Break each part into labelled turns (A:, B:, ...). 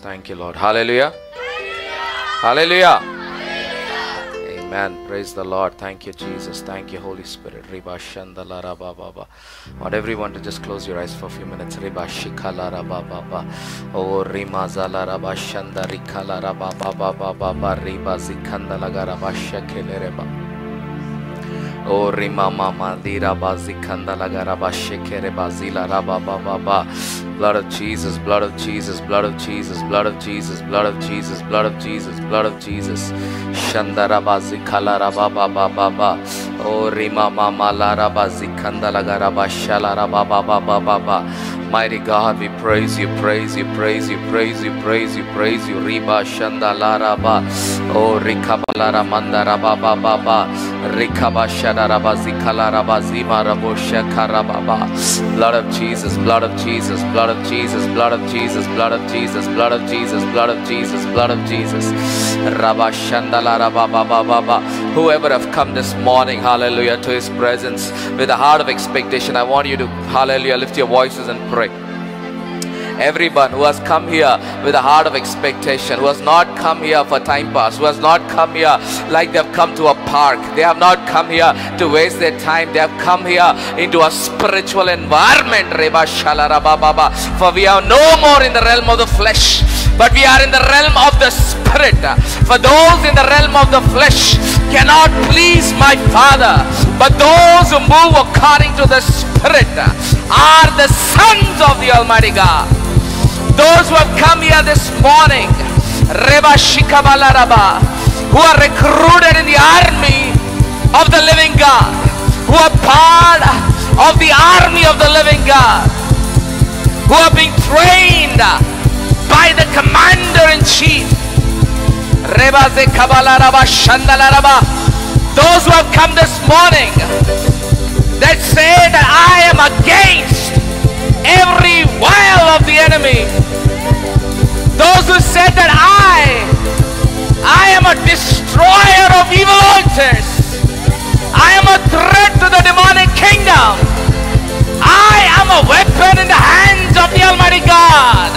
A: Thank you, Lord. Hallelujah. Hallelujah. Amen. Praise the Lord. Thank you, Jesus. Thank you, Holy Spirit. Riba Shandala Rabba Baba. I want everyone to just close your eyes for a few minutes. Riba Shikala Rabba Baba. Oh, Rima Zala Rabba Shanda Rikala Rabba Baba Baba. Riba Zikandala Garaba Shekele Reba. Oh, Rima Mama Lira Bazikandala Garaba Shekere Bazila Rabba Baba. Blood of Jesus, blood of Jesus, blood of Jesus, blood of Jesus, blood of Jesus, blood of Jesus, blood of Jesus. Shandara Bazikala Rabba Baba Baba. Oh, Rima Mama Lara Bazikandala Garaba Shala Baba Baba Baba. Mighty God, we praise you, praise you, praise you, praise you, praise you, praise you. Riba Shandala Rabba. Oh, Rikabalara Mandara Baba Baba. Rikaba Shadara Bazikala Rabba Zima Rabo Shekara Baba. Blood of Jesus, blood of Jesus, blood of Jesus, blood of Jesus, blood of Jesus, blood of Jesus, blood of Jesus, blood of Jesus. Rabba Shandala Rabba Baba Baba. Whoever have come this morning, hallelujah, to His presence with a heart of expectation, I want you to, hallelujah, lift your voices and pray. Everyone who has come here with a heart of expectation, who has not come here for time pass, who has not come here like they have come to a park, they have not come here to waste their time, they have come here into a spiritual environment. For we are no more in the realm of the flesh, but we are in the realm of the Spirit. For those in the realm of the flesh cannot please my Father, but those who move according to the Spirit are the sons of the Almighty God. Those who have come here this morning, Reba Shikabala Rabba, who are recruited in the army of the living God, who are part of the army of the living God, who are being trained by the commander-in-chief, Reba Zekabala Rabba Shandala Rabba. Those who have come this morning that say that I am against every wile of the enemy. Those who said that I am a destroyer of evil altars. I am a threat to the demonic kingdom. I am a weapon in the hands of the Almighty God.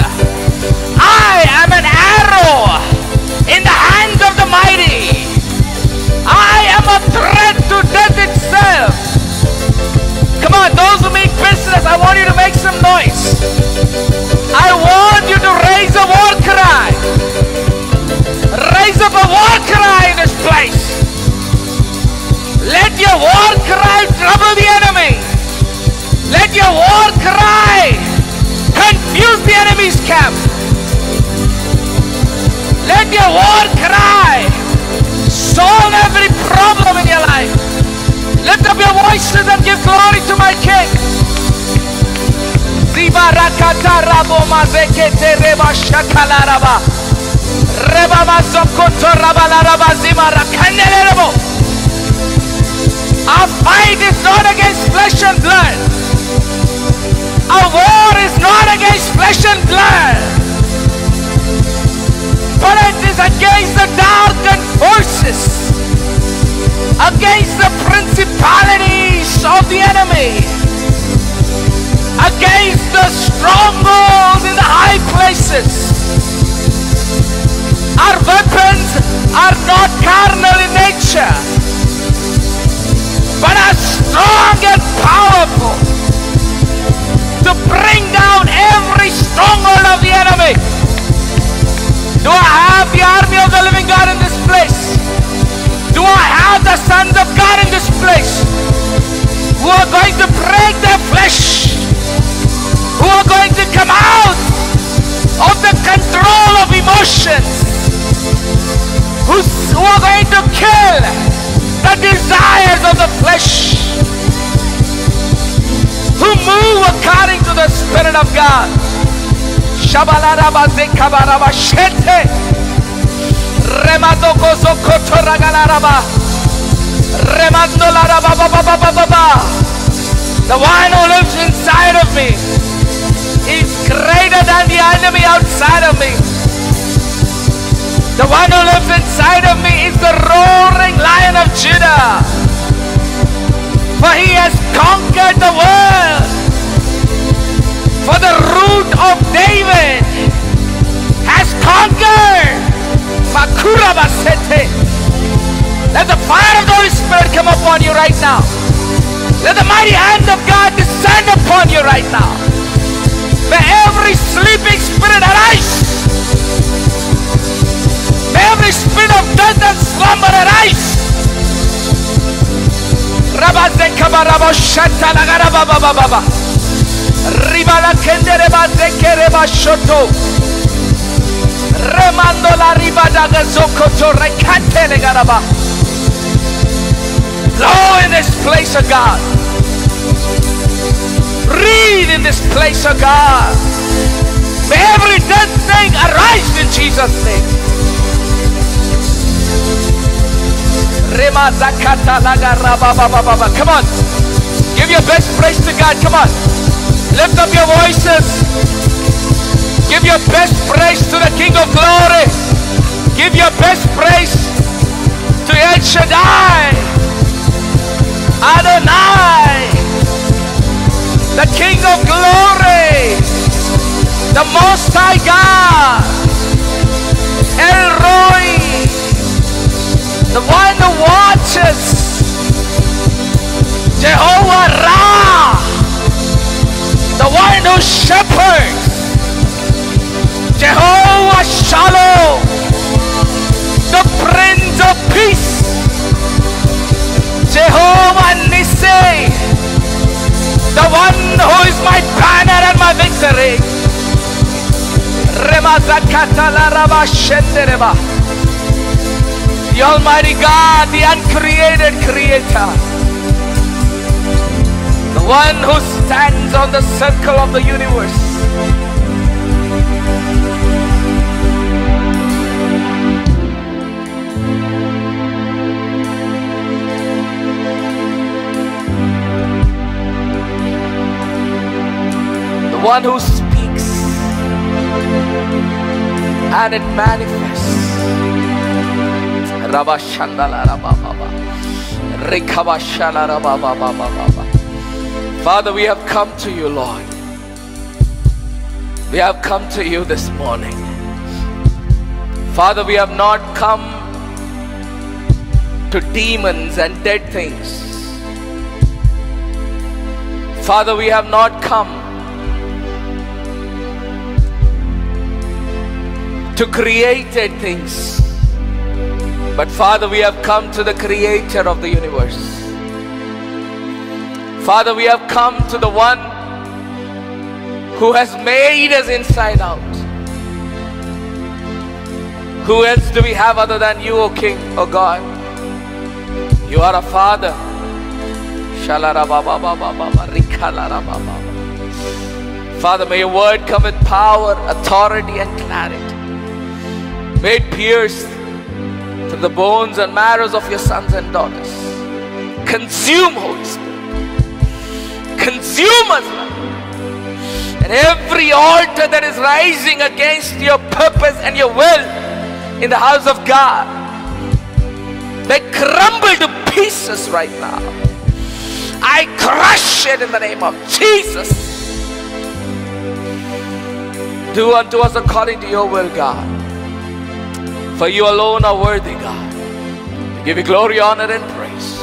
A: I am an arrow in the hands of the mighty. I am a threat to death itself. Come on, those who mean business, I want you to make some noise. I want you to raise a war cry. Raise up a war cry in this place. Let your war cry trouble the enemy. Let your war cry confuse the enemy's camp. Let your war cry solve every problem in your life. Lift up your voices and give glory to my King. Ziba rakata rabo mazekete reba shakala raba. Reba mazokoto raba la raba zima rakandele rabo. Our fight is not against flesh and blood. Our war is not against flesh and blood, but it is against the darkened forces, against the principalities of the enemy, against the strongholds in the high places. Our weapons are not carnal in nature, but are strong and powerful to bring down every stronghold of the enemy. Do I have the army of the living God in this place? Do I have the sons of God in this place who are going to break their flesh, who are going to come out of the control of emotions, who are going to kill the desires of the flesh, who move according to the Spirit of God? Shabalaraba zekabaraba shete. Remadoko zokoto ragalaraba. Remandolaraba baba baba baba. The one who lives inside of me is greater than the enemy outside of me. The one who lives inside of me is the roaring Lion of Judah. For he has conquered the world. For the root of David has Let the fire of the Holy Spirit come upon you right now. Let the mighty hand of God descend upon you right now. May every sleeping spirit arise. May every spirit of death and slumber arise. Ribala kendere bazekere bashoto. Remando la ribada gazokoto rekante legaraba. Blow in this place, of God. Breathe in this place, of God. May every dead thing arise in Jesus' name. Rema zakata lagaraba baba baba. Come on. Give your best praise to God. Come on. Lift up your voices. Give your best praise to the King of Glory. Give your best praise to El Shaddai, Adonai, the King of Glory, the Most High God, El Roi, the one who watches, Jehovah Ra, the one who shepherds, Jehovah Shalom, the Prince of Peace, Jehovah Nissi, the one who is my banner and my victory. The Almighty God, the uncreated Creator, the one who stands on the circle of the universe. The one who speaks and it manifests. Father, we have come to you, Lord. We have come to you this morning. Father, we have not come to demons and dead things. Father, we have not come to created things. But Father, we have come to the Creator of the universe. Father, we have come to the one who has made us inside out. Who else do we have other than you, O King, O God? You are a Father. Father, may your word come with power, authority and clarity. May it pierce to the bones and marrows of your sons and daughters. Consume, Holy Spirit. Consume us, Lord. And every altar that is rising against your purpose and your will in the house of God, they crumble to pieces right now. I crush it in the name of Jesus. Do unto us according to your will, God. For you alone are worthy, God. We give you glory, honor, and praise.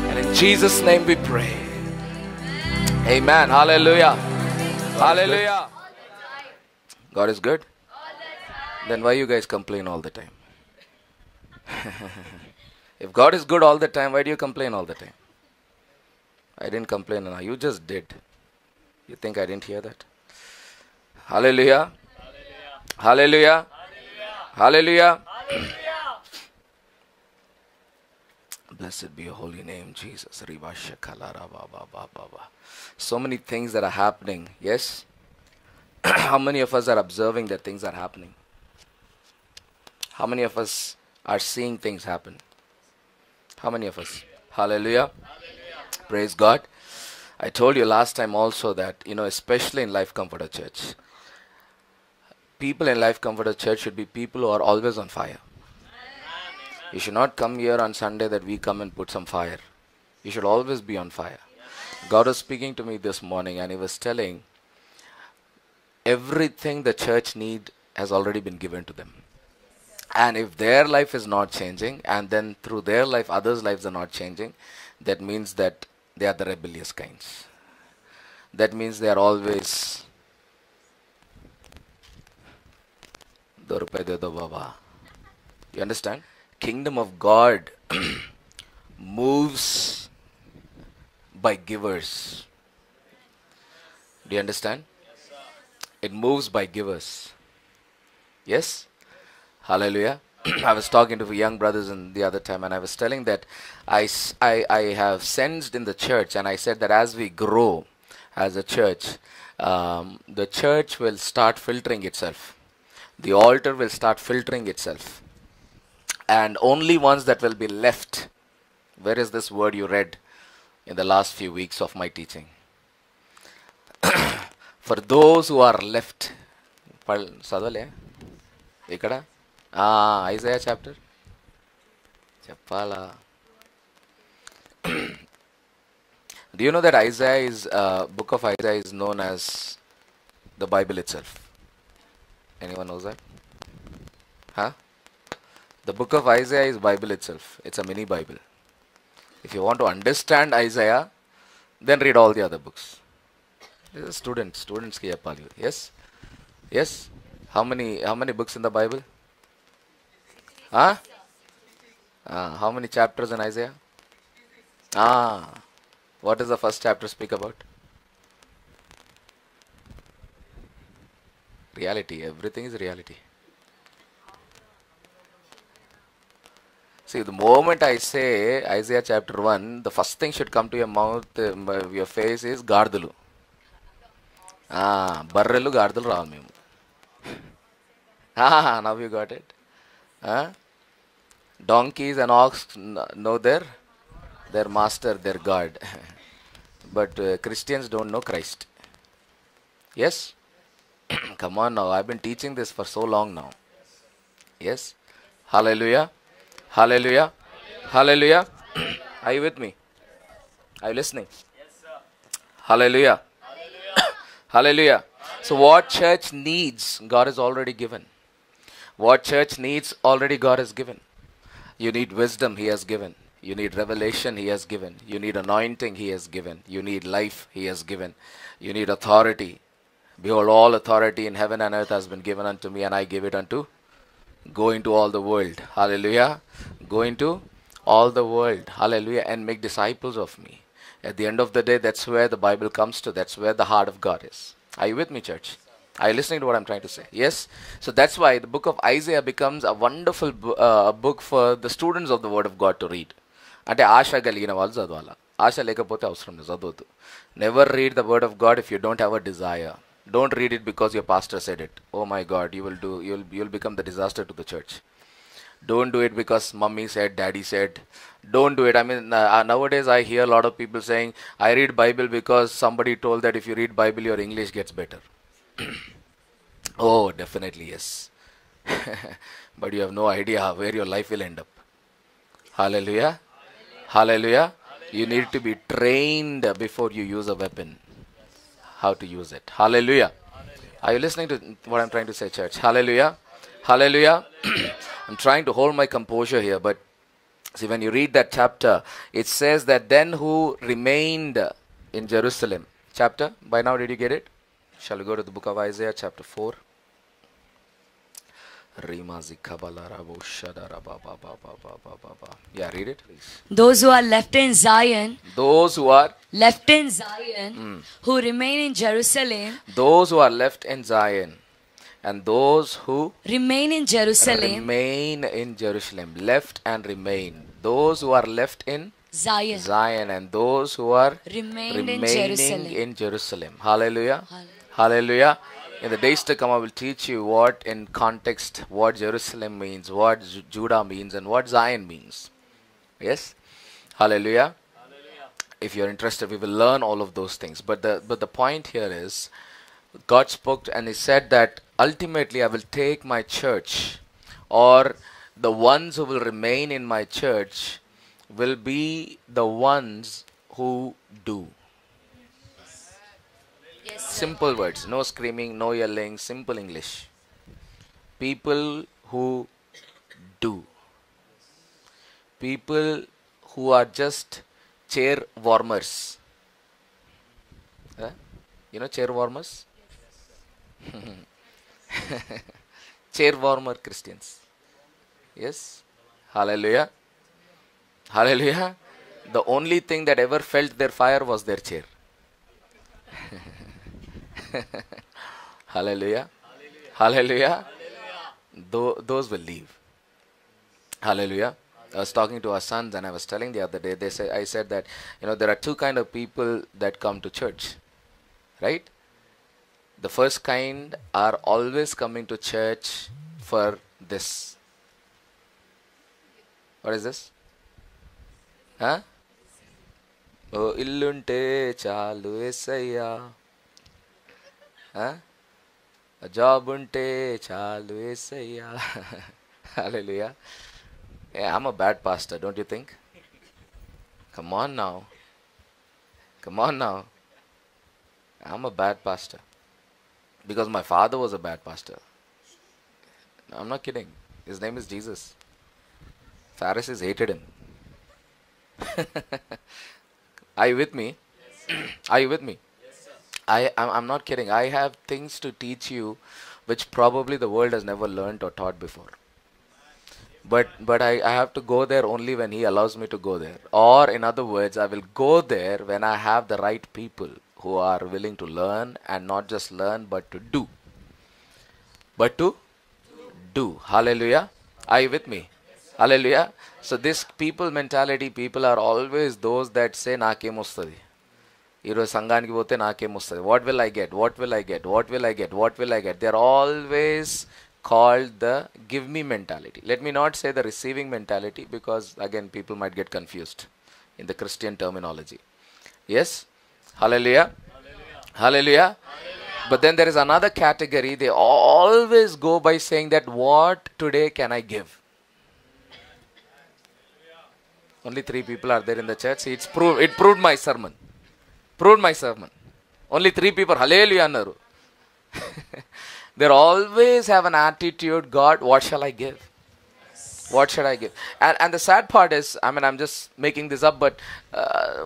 A: And in Jesus' name we pray. Amen. Hallelujah. Hallelujah. God is good? Then why you guys complain all the time? If God is good all the time, why do you complain all the time? I didn't complain. No, you just did. You think I didn't hear that? Hallelujah. Hallelujah. Hallelujah. Hallelujah. Blessed be your holy name, Jesus. So many things that are happening. Yes? How many of us are observing that things are happening? How many of us are seeing things happen? How many of us? Hallelujah. Hallelujah. Praise God. I told you last time also that, especially in Life Comforter Church, people in Life Comforter Church should be people who are always on fire. Amen. You should not come here on Sunday that we come and put some fire. You should always be on fire. God was speaking to me this morning and he was telling everything the church need has already been given to them. And if their life is not changing, and then through their life others' lives are not changing, that means that they are the rebellious kinds. That means they are always "Do rupaye de do baba." You understand? Kingdom of God moves by givers. Do you understand? It moves by givers. Yes? Hallelujah. I was talking to young brothers in the other time, and I was telling that I have sensed in the church, and I said that as we grow as a church, the church will start filtering itself. The altar will start filtering itself. And only ones that will be left. Where is this word you read in the last few weeks of my teaching? For those who are left. Sadale? Ikkada? Isaiah chapter? Cheppala. Do you know that Isaiah is, book of Isaiah is known as the Bible itself? Anyone knows that? Huh? The book of Isaiah is Bible itself. It's a mini Bible. If you want to understand Isaiah, then read all the other books. This is students ki cheppali. Yes? Yes? How many books in the Bible? Huh? How many chapters in Isaiah? What does the first chapter speak about? Reality. Everything is reality. See, the moment I say Isaiah chapter 1, the first thing should come to your mouth, your face is Gardulu. Barrelu Gardulu raal memu. Now you got it. Donkeys and ox know their master, their God. But Christians don't know Christ. Yes? Come on now. I've been teaching this for so long now. Yes? Hallelujah. Hallelujah. Hallelujah. Are you with me? Are you listening?
B: Yes, sir.
A: Hallelujah. Hallelujah. So what church needs, God has already given. What church needs, already God has given. You need wisdom, He has given. You need revelation, He has given. You need anointing, He has given. You need life, He has given. You need authority. Behold, all authority in heaven and earth has been given unto me, and I give it unto. Go into all the world. Hallelujah. Go into all the world. Hallelujah. And make disciples of me. At the end of the day, that's where the Bible comes to. That's where the heart of God is. Are you with me, church? Are you listening to what I'm trying to say? Yes? So that's why the book of Isaiah becomes a wonderful book for the students of the Word of God to read. అంటే ఆశ కలిగిన వాళ్ళు చదవాలా. ఆశ లేకపోతే అవసరం లేదు, చదవద్దు. Never read the Word of God if you don't have a desire. Don't read it because your pastor said it. Oh my God, you'll become the disaster to the church. Don't do it because mummy said, daddy said. Don't do it. I mean, nowadays I hear a lot of people saying, I read Bible because somebody told that if you read Bible, your English gets better. Oh, definitely yes. But you have no idea where your life will end up. Hallelujah. Hallelujah. You need to be trained before you use a weapon. How to use it. Hallelujah. Are you listening to what I'm trying to say, church? Hallelujah. Hallelujah. I'm trying to hold my composure here, but see, when you read that chapter, it says that then who remained in Jerusalem. Chapter, by now did you get it? Shall we go to the book of Isaiah, chapter 4? Yeah, read it, please.
C: Those who are left in Zion,
A: Those who are
C: who remain in Jerusalem,
A: those who are left in Zion, and those who
C: remain in Jerusalem,
A: remain in Jerusalem, left and remain. Those who are left in
C: Zion,
A: and those who are
C: remained in
A: remaining
C: Jerusalem.
A: in Jerusalem. Hallelujah. Hallelujah. In the days to come, I will teach you what in context, what Jerusalem means, what Judah means, and what Zion means. Yes? Hallelujah. If you're interested, we will learn all of those things. But the point here is, God spoke and He said that ultimately I will take my church, or the ones who will remain in my church will be the ones who do.
C: Yes, sir.
A: Simple words, no screaming, no yelling, simple English. People who do. People who are just chair warmers. Huh? You know chair warmers? Chair warmer Christians. Yes. Hallelujah. Hallelujah. The only thing that ever felt their fire was their chair. Hallelujah. Hallelujah. Those will leave. Hallelujah. I was talking to our sons and I was telling the other day, I said that, there are two kind of people that come to church. Right? The first kind are always coming to church for this. What is this? Huh? Oh, illunte chalu esaya. Huh? A job unte chalu esaya. Hallelujah. Yeah, I'm a bad pastor, don't you think? Come on now. Come on now. I'm a bad pastor. Because my father was a bad pastor. I'm not kidding. His name is Jesus. Pharisees hated him. Are you with me? Yes, are you with me? Yes, sir. I'm not kidding. I have things to teach you which probably the world has never learned or taught before. But I have to go there only when he allows me to go there. Or in other words, I will go there when I have the right people who are willing to learn, and not just learn but to do. But to do. Hallelujah. Are you with me? Yes, hallelujah. So this people mentality, people are always those that say nakem ostadi. Iroju sanganiki pote nakem ostadi. What will I get? What will I get? What will I get? What will I get? They are always called the give me mentality. Let me not say the receiving mentality, because again people might get confused in the Christian terminology. Yes? Hallelujah. Hallelujah. Hallelujah. But then there is another category. They always go by saying that what today can I give? Only 3 people are there in the church. It proved my sermon. Proved my sermon. Only 3 people. Hallelujah. Naru. They always have an attitude, God, what shall I give? What should I give? And the sad part is, I'm just making this up, but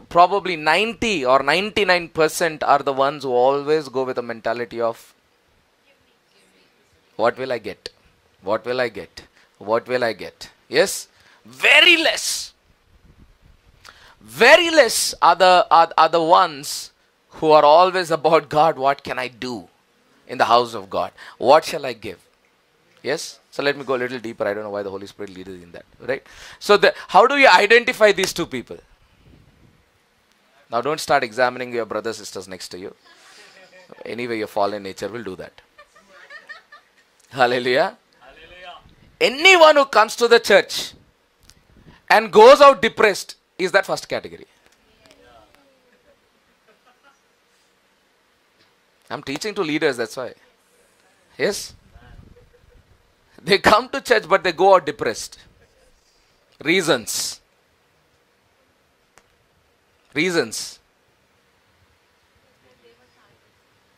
A: probably 90 or 99% are the ones who always go with a mentality of, what will I get? What will I get? What will I get? Yes? Very less are the ones who are always about, God, what can I do in the house of God? What shall I give? Yes? So let me go a little deeper. I don't know why the Holy Spirit leads us in that. Right? So how do you identify these two people? Now don't start examining your brothers, sisters next to you. Anyway, your fallen nature will do that. Hallelujah. Hallelujah. Anyone who comes to the church and goes out depressed is that first category. I'm teaching to leaders, that's why. Yes? They come to church but they go out depressed. Reasons.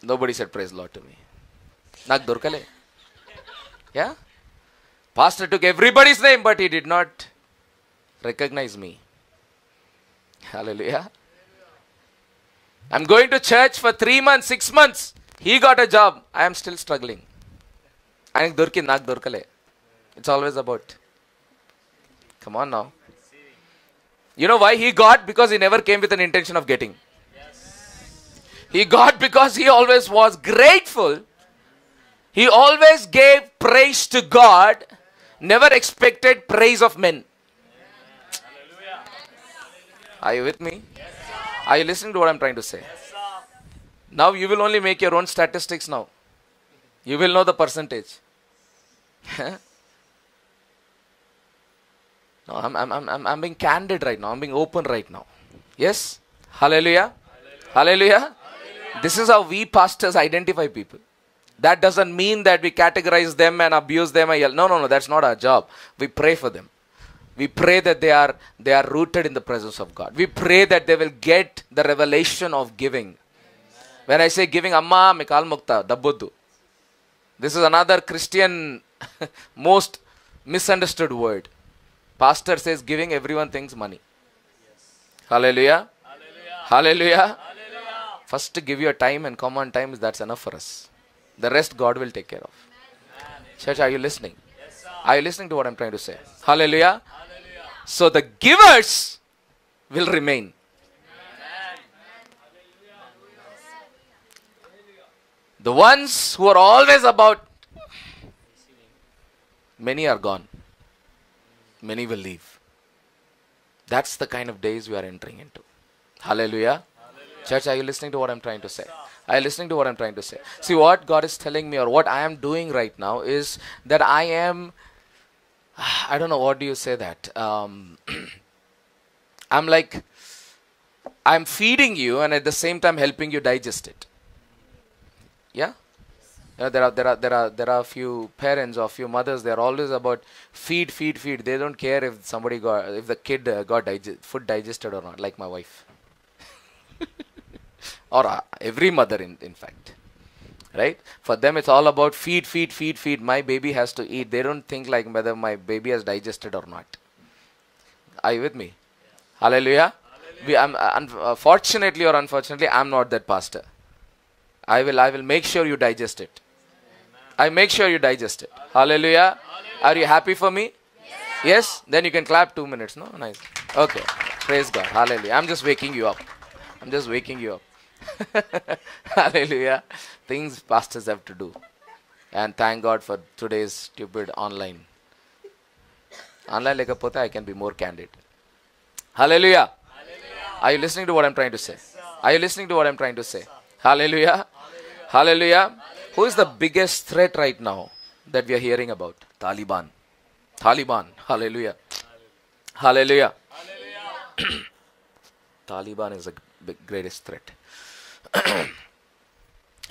A: Nobody said praise Lord to me. Nak dorkale. Yeah? Pastor took everybody's name but he did not recognize me. Hallelujah. I'm going to church for 3 months, 6 months. He got a job. I am still struggling. It's always about. Come on now. You know why he got? Because he never came with an intention of getting. He got because he always was grateful. He always gave praise to God. Never expected praise of men. Are you with me? Are you listening to what I'm trying to say? Yes, now you will only make your own statistics now. You will know the percentage. No, I'm being candid right now. I'm being open right now. Yes? Hallelujah. Hallelujah. Hallelujah. This is how we pastors identify people. That doesn't mean that we categorize them and abuse them and yell. No, that's not our job. We pray for them. We pray that they are rooted in the presence of God. We pray that they will get the revelation of giving. When I say giving, Amma Mikal Mukta, Dabbuddu. This is another Christian most misunderstood word. Pastor says giving, everyone thinks money. Hallelujah. Hallelujah. First give your time and come on time, that's enough for us. The rest God will take care of. Church, are you listening? Are you listening to what I'm trying to say? Hallelujah. So the givers will remain. The ones who are always about, many are gone. Many will leave. That's the kind of days we are entering into. Hallelujah. Church, are you listening to what I'm trying to say? Are you listening to what I'm trying to say? See, what God is telling me, or what I am doing right now, is that I am, I don't know, what do you say that? I'm like, I'm feeding you and at the same time helping you digest it. Yeah? There are a few parents or few mothers. They are always about feed. They don't care if the kid got food digested or not. Like my wife, or every mother in fact, right? For them, it's all about feed. My baby has to eat. They don't think like whether my baby has digested or not. Are you with me? Hallelujah. Fortunately or unfortunately, I'm not that pastor. I will make sure you digest it. I make sure you digest it. Hallelujah. Are you happy for me? Yes? Then you can clap 2 minutes. No? Nice. Okay. Praise God. Hallelujah. I'm just waking you up. Hallelujah. Things pastors have to do. And thank God for today's stupid online. Online lekapothe I can be more candid. Hallelujah. Are you listening to what I'm trying to say? Are you listening to what I'm trying to say? Hallelujah. Hallelujah. Who is the biggest threat right now that we are hearing about? Taliban. Hallelujah. Hallelujah. Taliban is the greatest threat.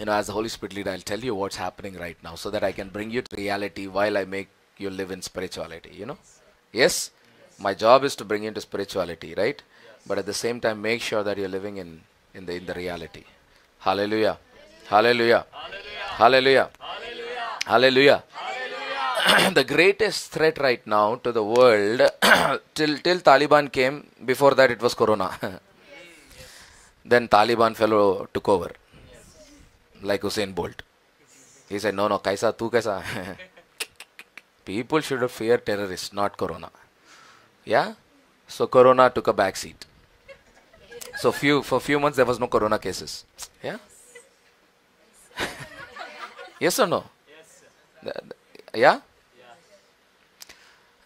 A: As the Holy Spirit leader, I'll tell you what's happening right now so that I can bring you to reality while I make you live in spirituality. Yes? My job is to bring you into spirituality, right? But at the same time, make sure that you're living in the reality. Hallelujah. Hallelujah. Hallelujah. Hallelujah. The greatest threat right now to the world, till Taliban came, before that it was Corona. Then Taliban fellow took over. Like Usain Bolt. He said, no, kaisa, tu kaisa. People should fear terrorists, not Corona. Yeah? So Corona took a back seat. So for few months there was no Corona cases. Yeah? Yes or no? Yes, yeah?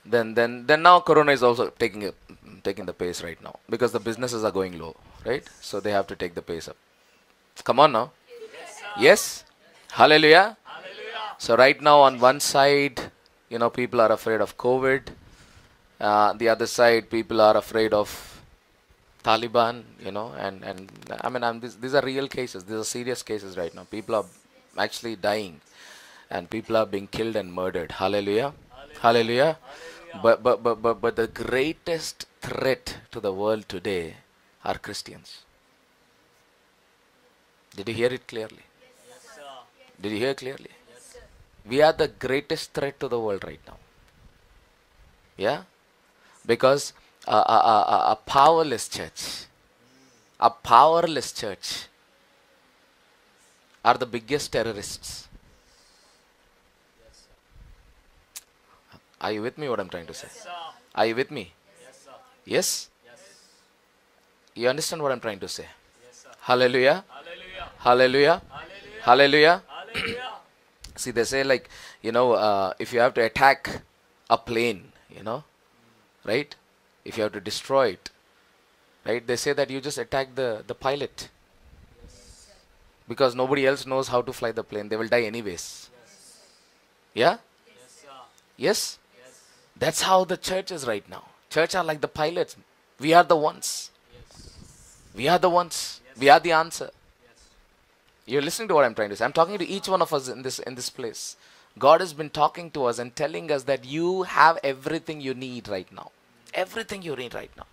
A: Then now Corona is also taking the pace right now because the businesses are going low, right? So they have to take the pace up. Come on now. Yes? Hallelujah. So right now on one side, people are afraid of COVID. The other side, people are afraid of Taliban, and I mean, these are real cases. These are serious cases right now. People are actually dying and people are being killed and murdered. Hallelujah. Hallelujah. But the greatest threat to the world today are Christians. Did you hear it clearly? Yes, sir. Did you hear clearly? Yes, sir. We are the greatest threat to the world right now. Yeah? Because a powerless church are the biggest terrorists. Are you with me what I'm trying to say? Yes, are you with me? Yes, sir. Yes? Yes? You understand what I'm trying to say? Yes, sir. Hallelujah. Hallelujah. Hallelujah. Hallelujah. Hallelujah. See, they say like, if you have to attack a plane, right? If you have to destroy it, right? They say that you just attack the pilot. Yes. Because nobody else knows how to fly the plane. They will die anyways. Yes. Yeah? Yes, sir. Yes? Yes? That's how the church is right now. Church are like the pilots. We are the ones. Yes. We are the ones. Yes. We are the answer. You're listening to what I'm trying to say. I'm talking to each one of us in this place. God has been talking to us and telling us that you have everything you need right now. Everything you need right now.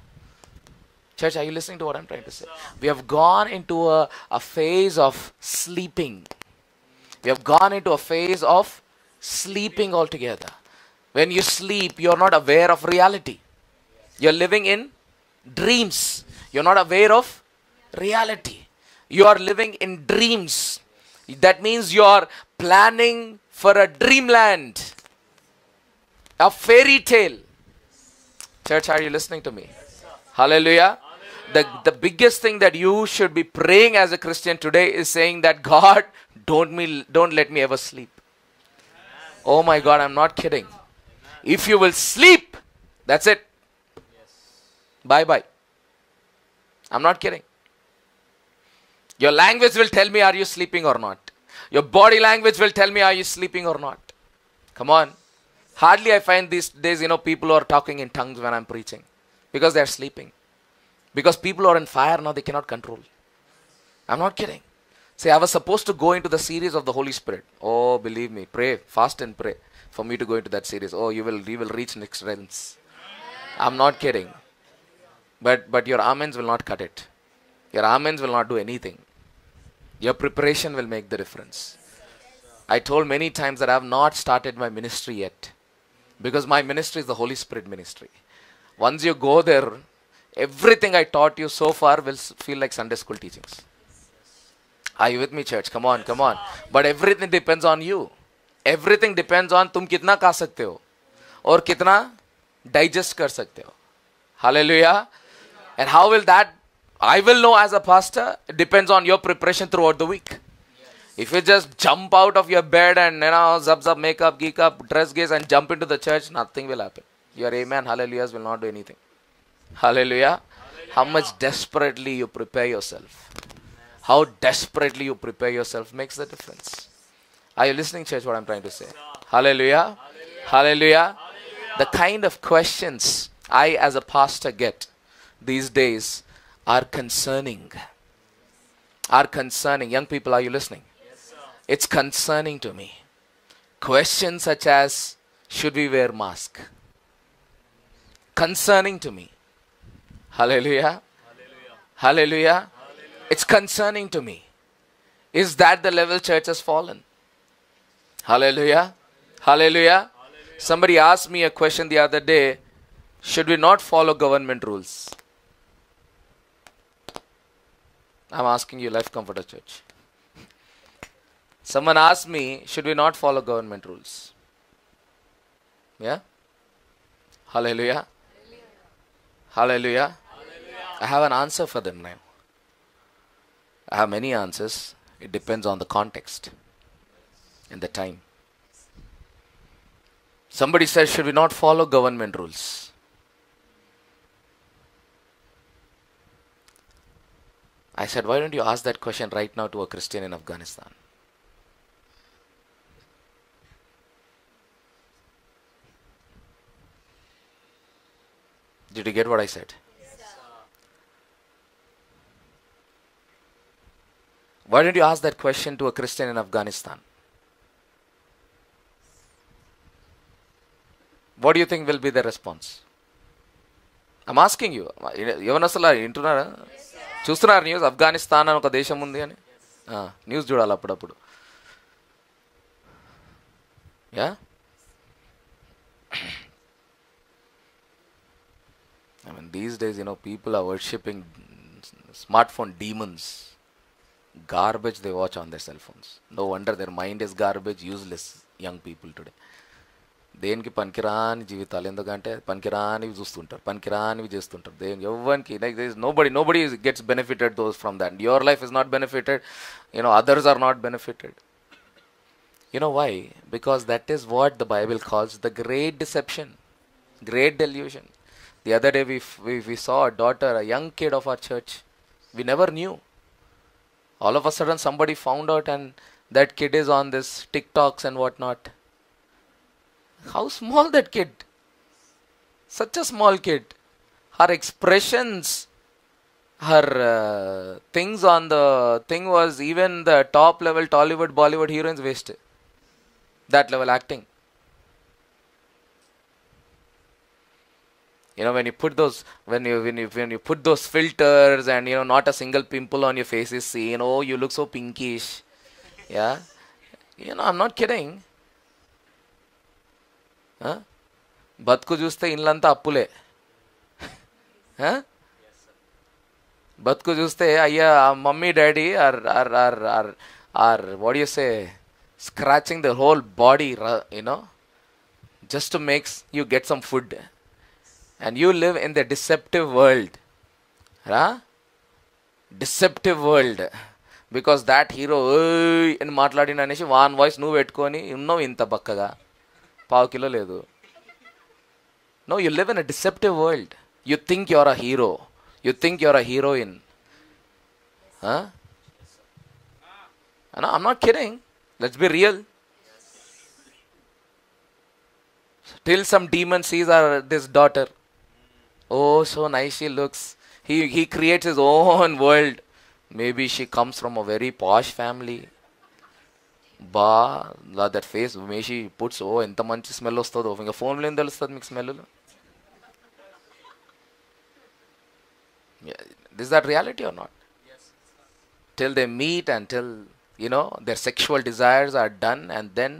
A: Church, are you listening to what I'm trying to say? We have gone into a phase of sleeping. We have gone into a phase of sleeping altogether. When you sleep, you're not aware of reality. You're living in dreams. You're not aware of reality. You are living in dreams. That means you are planning for a dreamland, a fairy tale. Church, are you listening to me? Hallelujah. The biggest thing that you should be praying as a Christian today is saying that, God, don't let me ever sleep. Oh my God, I'm not kidding. If you will sleep, that's it. Bye-bye. I'm not kidding. Your language will tell me, are you sleeping or not? Your body language will tell me, are you sleeping or not? Come on. Hardly I find these days, people are talking in tongues when I'm preaching. Because they're sleeping. Because people are on fire now, they cannot control. I'm not kidding. See, I was supposed to go into the series of the Holy Spirit. Oh, believe me, pray, fast and pray for me to go into that series. Oh, you will reach next realms. I'm not kidding. But your amens will not cut it. Your amens will not do anything. Your preparation will make the difference. I told many times that I have not started my ministry yet. Because my ministry is the Holy Spirit ministry. Once you go there, everything I taught you so far will feel like Sunday school teachings. Are you with me, church? Come on, come on. But everything depends on you. Everything depends on तुम कितना खा सकते हो और कितना digest कर सकते हो. Hallelujah. And how will that, I will know as a pastor, it depends on your preparation throughout the week. If you just jump out of your bed and, zap, makeup, geek up, dress gaze and jump into the church, nothing will happen. Your amen, hallelujahs will not do anything. Hallelujah. How much desperately you prepare yourself. How desperately you prepare yourself makes the difference. Are you listening, church, what I'm trying to say? Hallelujah. Hallelujah. The kind of questions I as a pastor get these days are concerning. Are concerning. Young people, are you listening? It's concerning to me. Questions such as, should we wear mask? Concerning to me. Hallelujah. Hallelujah. It's concerning to me. Is that the level church has fallen? Hallelujah. Hallelujah. Somebody asked me a question the other day. Should we not follow government rules? I'm asking you, Life Comforter Church. Someone asked me, should we not follow government rules? Yeah? Hallelujah. Hallelujah. I have an answer for them now. I have many answers. It depends on the context and the time. Somebody says, should we not follow government rules? I said, why don't you ask that question right now to a Christian in Afghanistan? Did you get what I said? Why don't you ask that question to a Christian in Afghanistan? What do you think will be their response? I'm asking you. ఎవరన్నా వింటున్నారా? చూస్తున్నారు news? Afghanistan అని ఒక దేశం ఉంది అని news చూడాలి అప్పుడప్పుడు. Yeah, I mean, these days, people are worshipping smartphone demons. Garbage they watch on their cell phones. No wonder their mind is garbage, useless young people today. దేనికి పనికిరాని జీవితాలు, ఎందుకంటే పనికిరానివి చూస్తుంటారు, పనికిరానివి చేస్తుంటారు. ఎవరికి like nobody gets benefited those from that. Your life is not benefited, others are not benefited. You know why? Because that is what the Bible calls the great deception, great delusion. The other day we saw a daughter, a young kid of our church. We never knew. All of a sudden somebody found out and that kid is on this TikToks and whatnot. How small that kid. Such a small kid. Her expressions, her things on the thing was even the top level Tollywood, Bollywood heroines wasted. That level acting. When you put those, when you put those filters and not a single pimple on your face is seen. Oh, you look so pinkish. Yeah, I'm not kidding. Huh? బతుకు చూస్తే ఇల్లంతా అప్పులే. బతుకు చూస్తే అయ్యా mummy daddy are what you say scratching the whole body, just to make you get some food, and you live in the deceptive world, deceptive world, because that hero in మాట్లాడిన అనేసి van voice నువ్వు పెట్టుకొని ఉన్నావు ఇంత బక్కగా, పావు kilo లేదు. No, you live in a deceptive world. You think you're a hero, you think you're a heroine. I'm not kidding, let's be real. Till some demon sees this daughter, oh so nice she looks, he creates his own world. Maybe she comes from a very posh family, that face, maybe she puts, oh enta manchi smell ostado, inga phone lo em telustadi meeku smell lo. Is that reality or not? Yes. Till they meet and till their sexual desires are done, and then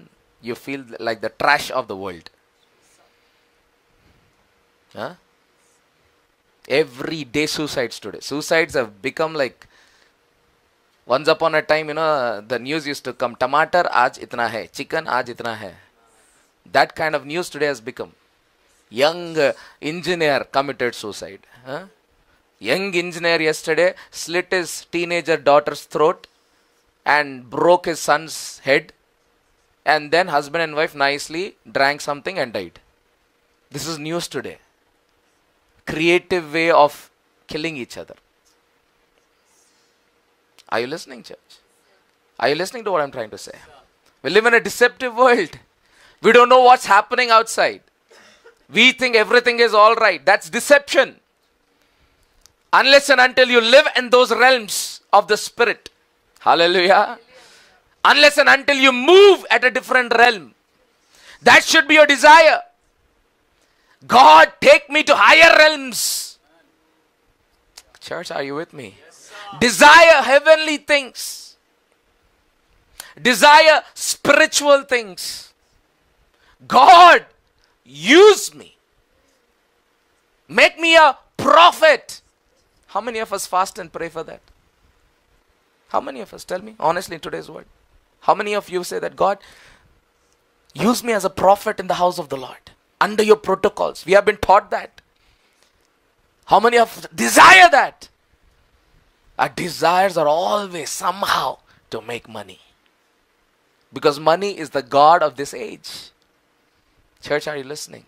A: you feel like the trash of the world. Every day suicides today. Suicides have become like, once upon a time, the news used to come, टमाटर आज इतना है, chicken आज इतना है. That kind of news today has become. Young engineer committed suicide. Young engineer yesterday slit his teenager daughter's throat and broke his son's head, and then husband and wife nicely drank something and died. This is news today. Creative way of killing each other. Are you listening, church? Are you listening to what I'm trying to say? We live in a deceptive world. We don't know what's happening outside. We think everything is all right. That's deception. Unless and until you live in those realms of the spirit. Hallelujah. Unless and until you move at a different realm. That should be your desire. God, take me to higher realms. Church, are you with me? Yes, desire heavenly things. Desire spiritual things. God, use me. Make me a prophet. How many of us fast and pray for that? How many of us? Tell me honestly in today's world. How many of you say that, God, use me as a prophet in the house of the Lord, under your protocols? We have been taught that. How many of us desire that? Our desires are always somehow to make money, because money is the god of this age. Church, are you listening?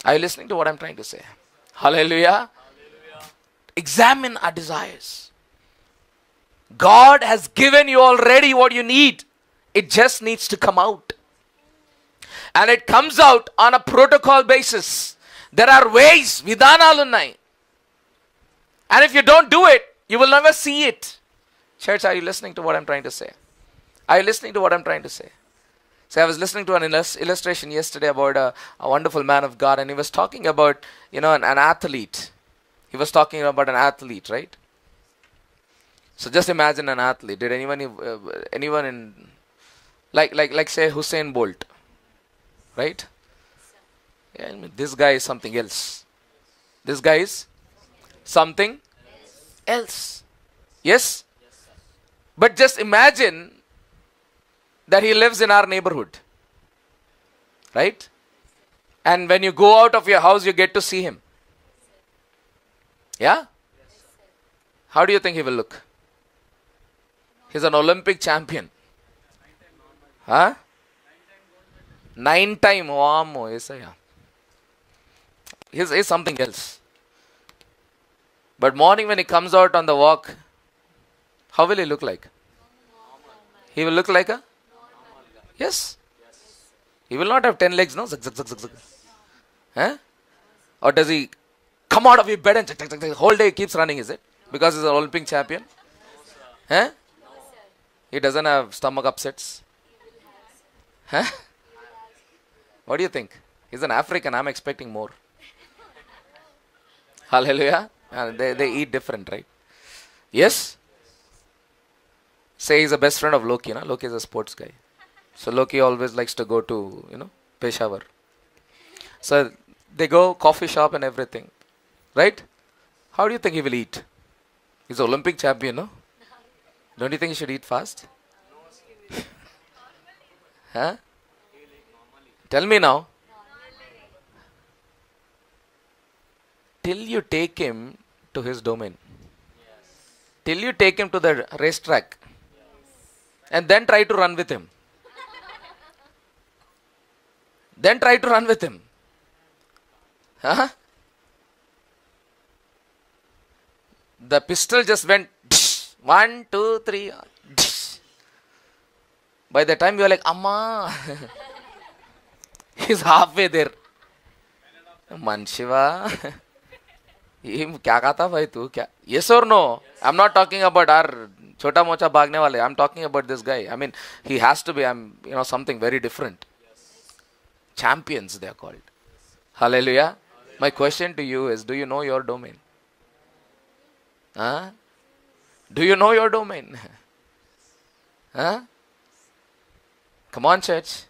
A: Are you listening to what I'm trying to say? Hallelujah. Examine our desires. God has given you already what you need. It just needs to come out. And it comes out on a protocol basis. There are ways, vidhanalu unnai. And if you don't do it, you will never see it. Church, are you listening to what I'm trying to say? Are you listening to what I'm trying to say? So I was listening to an illustration yesterday about a wonderful man of God, and he was talking about, an athlete. He was talking about an athlete, right? So just imagine an athlete. Did anyone in, like say Usain Bolt, right? Yeah, I mean, this guy is something else. This guy is something else. Yes? But just imagine that he lives in our neighborhood, right? And when you go out of your house, you get to see him. Yeah? How do you think he will look? He's an Olympic champion. Huh? 9-time. Wow, he's something else. But morning when he comes out on the walk, how will he look like? He will look like a? Yes. He will not have 10 legs, no? Zig, zig, zig, zig, zig. Huh? Or does he come out of your bed and the whole day he keeps running, is it? Because he's an Olympic champion? Huh? He doesn't have stomach upsets? Huh? What do you think? He's an African. I'm expecting more. Hallelujah. They eat different, right? Yes? Say he's a best friend of Loki. Loki is a sports guy. So Loki always likes to go to, Peshawar. So they go coffee shop and everything. Right? How do you think he will eat? He's Olympic champion, no? Don't you think he should eat fast? Huh? Tell me now. Till you take him to his domain. Till you take him to the racetrack. And then try to run with him. Then try to run with him. Huh? The pistol just went 1, 2, 3. By the time you are like, Amma, he's halfway there. Manshiva, क्या खाता भाई तू क्या? Yes or no? I'm not talking about our छोटा mocha भागने वाले. I'm talking about this guy. I mean, he has to be, something very different. Champions, they are called. Hallelujah. My question to you is, do you know your domain? Huh? Do you know your domain? Huh? Come on, church.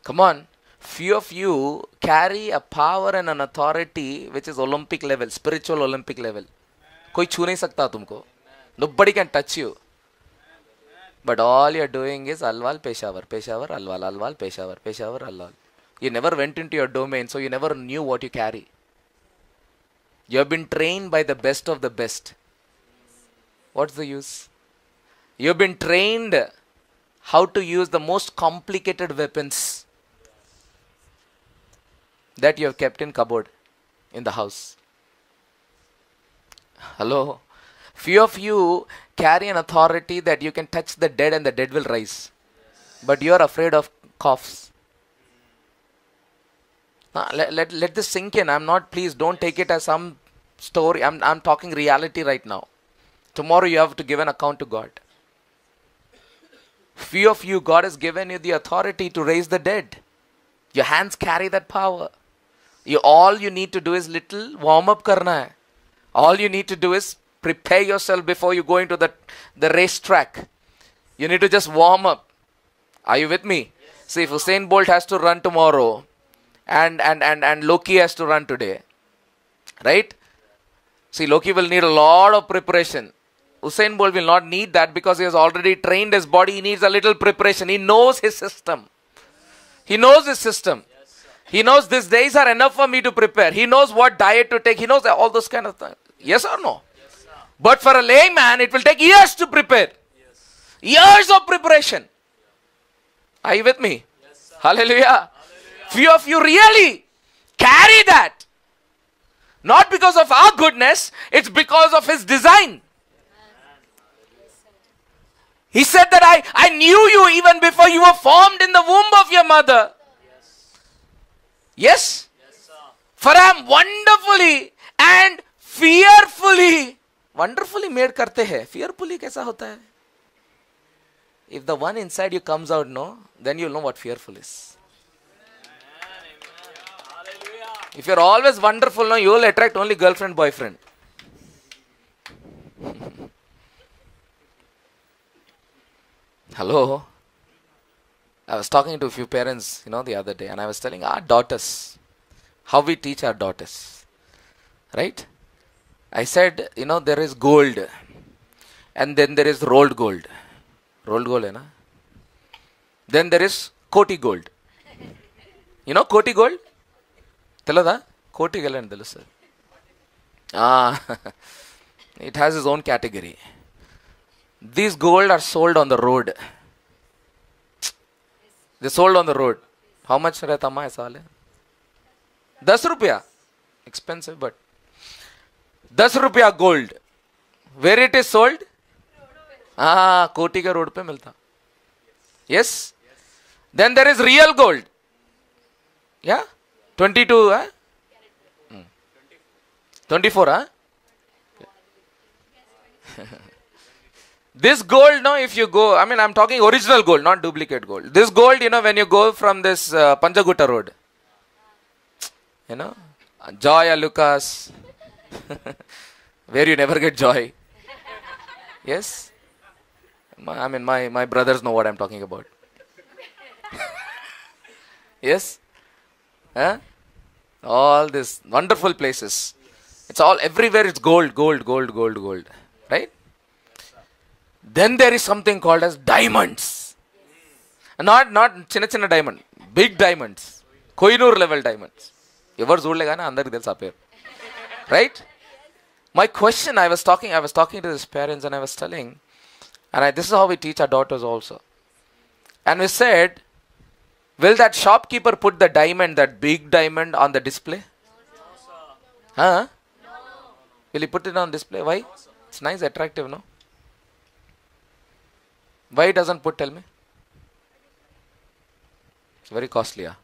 A: Come on. Few of you carry a power and an authority which is Olympic level, spiritual Olympic level. कोई छू नहीं सकता तुमको. Nobody can touch you. But all you're doing is Alwal, Peshawar, Peshawar, Alwal, Alwal, Peshawar, Peshawar, Alwal. You never went into your domain, so you never knew what you carry. You have been trained by the best of the best. What's the use? You have been trained how to use the most complicated weapons that you have kept in cupboard in the house. Hello? Few of you carry an authority that you can touch the dead and the dead will rise. But you are afraid of coughs. Let this sink in. Please don't take it as some story. I'm talking reality right now. Tomorrow you have to give an account to God. Few of you, God has given you the authority to raise the dead. Your hands carry that power. All you need to do is little warm up karna hai. All you need to do is prepare yourself before you go into the racetrack. You need to just warm up. Are you with me? Yes. See, if Usain Bolt has to run tomorrow and Loki has to run today, right? See, Loki will need a lot of preparation. Usain Bolt will not need that because he has already trained his body. He needs a little preparation. He knows his system. He knows his system. He knows these days are enough for me to prepare. He knows what diet to take. He knows all those kind of things. Yes or no? Yes, but for a layman, it will take years to prepare. Yes. Years of preparation. Are you with me? Yes, hallelujah. Hallelujah. Few of you really carry that. Not because of our goodness, it's because of His design. He said that I knew you even before you were formed in the womb of your mother. Yes? Yes, sir. For I am wonderfully and fearfully. Wonderfully made karte hai. Fearfully kaisa hota hai? If the one inside you comes out, no, then you'll know what fearful is. If you're always wonderful, no, you will attract only girlfriend, boyfriend. Hello? I was talking to a few parents, the other day, and I was telling our daughters, how we teach our daughters. Right? I said, there is gold, and then there is rolled gold. Rolled gold, hai na? Then there is koti gold. You know koti gold? Telada? Koti gold and telusa. It has its own category. These gold are sold on the road. They sold on the road. How much rehta ma aisa wale? 10 rupiya. Expensive, but 10 rupiya gold. Where it is sold? Koti ke road pe milta. Yes? Then there is real gold. Yeah? 22, huh? 24, huh? This gold, no, if you go, I'm talking original gold, not duplicate gold. This gold, when you go from this Panjagutta road, Joy Alucas, where you never get joy. Yes? My brothers know what I'm talking about. Yes? Huh? All these wonderful places. It's all everywhere. It's gold, gold, gold, gold, gold. Right? Then there is something called as diamonds. Not చిన్న చిన్న diamond. Big diamonds. Kohinoor level diamonds. ఎవరు చూడలే కానీ అందరికి తెలుసు ఆ పేరు. Right? My question, I was talking to his parents and I was telling, and this is how we teach our daughters also. And we said, will that shopkeeper put the diamond, that big diamond, on the display? Huh? Will he put it on display? Why? It's nice, attractive, no? Why he doesn't put, tell me? It's very costly, yeah?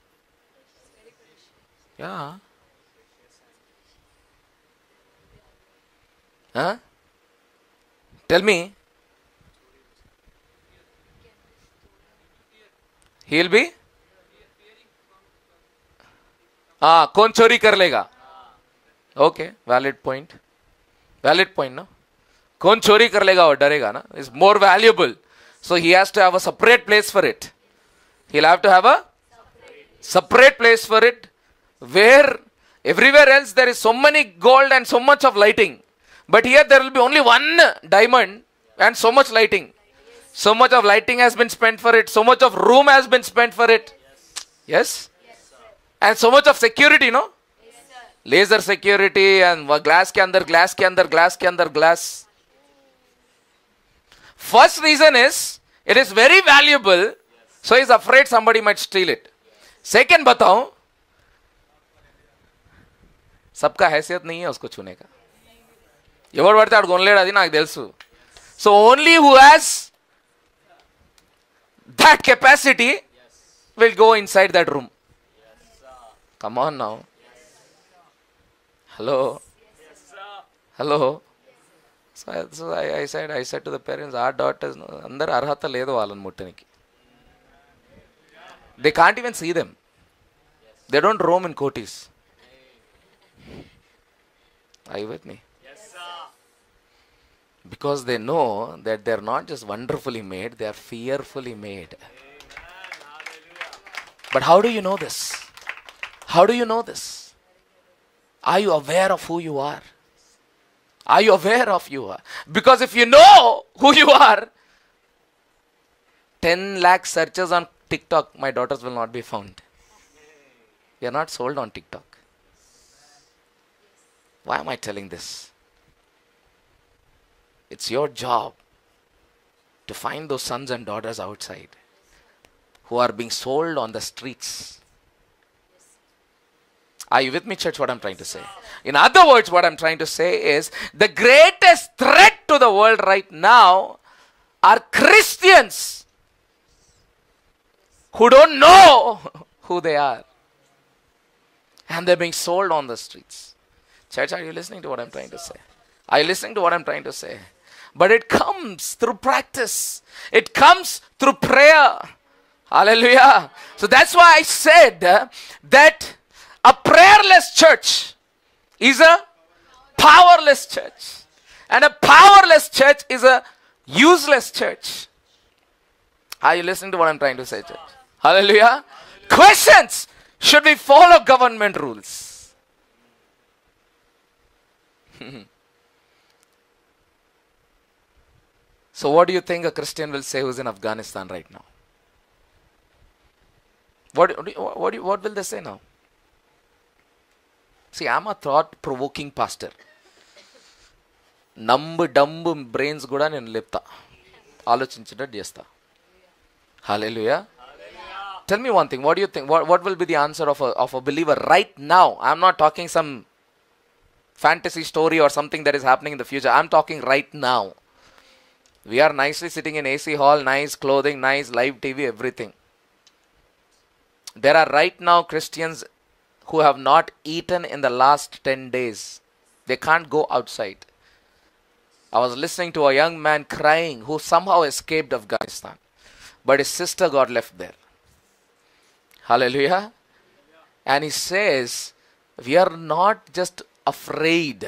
A: Yeah. Huh? Tell me. He'll be? कौन चोरी कर लेगा? Okay, valid point. Valid point, no? कौन चोरी कर लेगा और डरेगा ना? It's more valuable. So he has to have a separate place for it. He'll have to have a separate place for it, where everywhere else there is so many gold and so much of lighting. But here there will be only one diamond and so much lighting. So much of lighting has been spent for it. So much of room has been spent for it. Yes? And so much of security, no? Laser security and glass ke andar, glass ke andar, glass ke andar, glass. First reason is, it is very valuable, so he is afraid somebody might steal it. Second बताऊं, सबका हैसियत नहीं है उसको छूने का. ఎవరు పడితే ఆడు కొనలేడు, అది నాకు తెలుసు. So only who has that capacity will go inside that room. Come on now. Hello. Hello. So I said to the parents, our daughters, అందరు అర్హత లేదు వాళ్ళని ముట్టనికి. They can't even see them. They don't roam in cotis. Are you with me? Because they know that they are not just wonderfully made, they are fearfully made. But how do you know this? How do you know this? Are you aware of who you are? Are you aware of you are? Because if you know who you are, 10 lakh searches on TikTok, my daughters will not be found. We are not sold on TikTok. Why am I telling this? It's your job to find those sons and daughters outside who are being sold on the streets. Are you with me, church, what I'm trying to say? In other words, what I'm trying to say is, the greatest threat to the world right now are Christians who don't know who they are. And they're being sold on the streets. Church, are you listening to what I'm trying to say? Are you listening to what I'm trying to say? But it comes through practice. It comes through prayer. Hallelujah. So that's why I said that a prayerless church is a powerless church. And a powerless church is a useless church. Are you listening to what I'm trying to say, church? Hallelujah. Questions. Should we follow government rules? So what do you think a Christian will say who's in Afghanistan right now? What will they say now? See, I'm a thought-provoking pastor. Dumb brains kuda nenu lepta. Aalochinchadu chesta. Hallelujah. Tell me one thing. What do you think? What will be the answer of a believer right now? I'm not talking some fantasy story or something that is happening in the future. I'm talking right now. We are nicely sitting in AC hall, nice clothing, nice live TV, everything. There are right now Christians who have not eaten in the last 10 days. They can't go outside. I was listening to a young man crying who somehow escaped Afghanistan. But his sister got left there. Hallelujah. And he says, we are not just afraid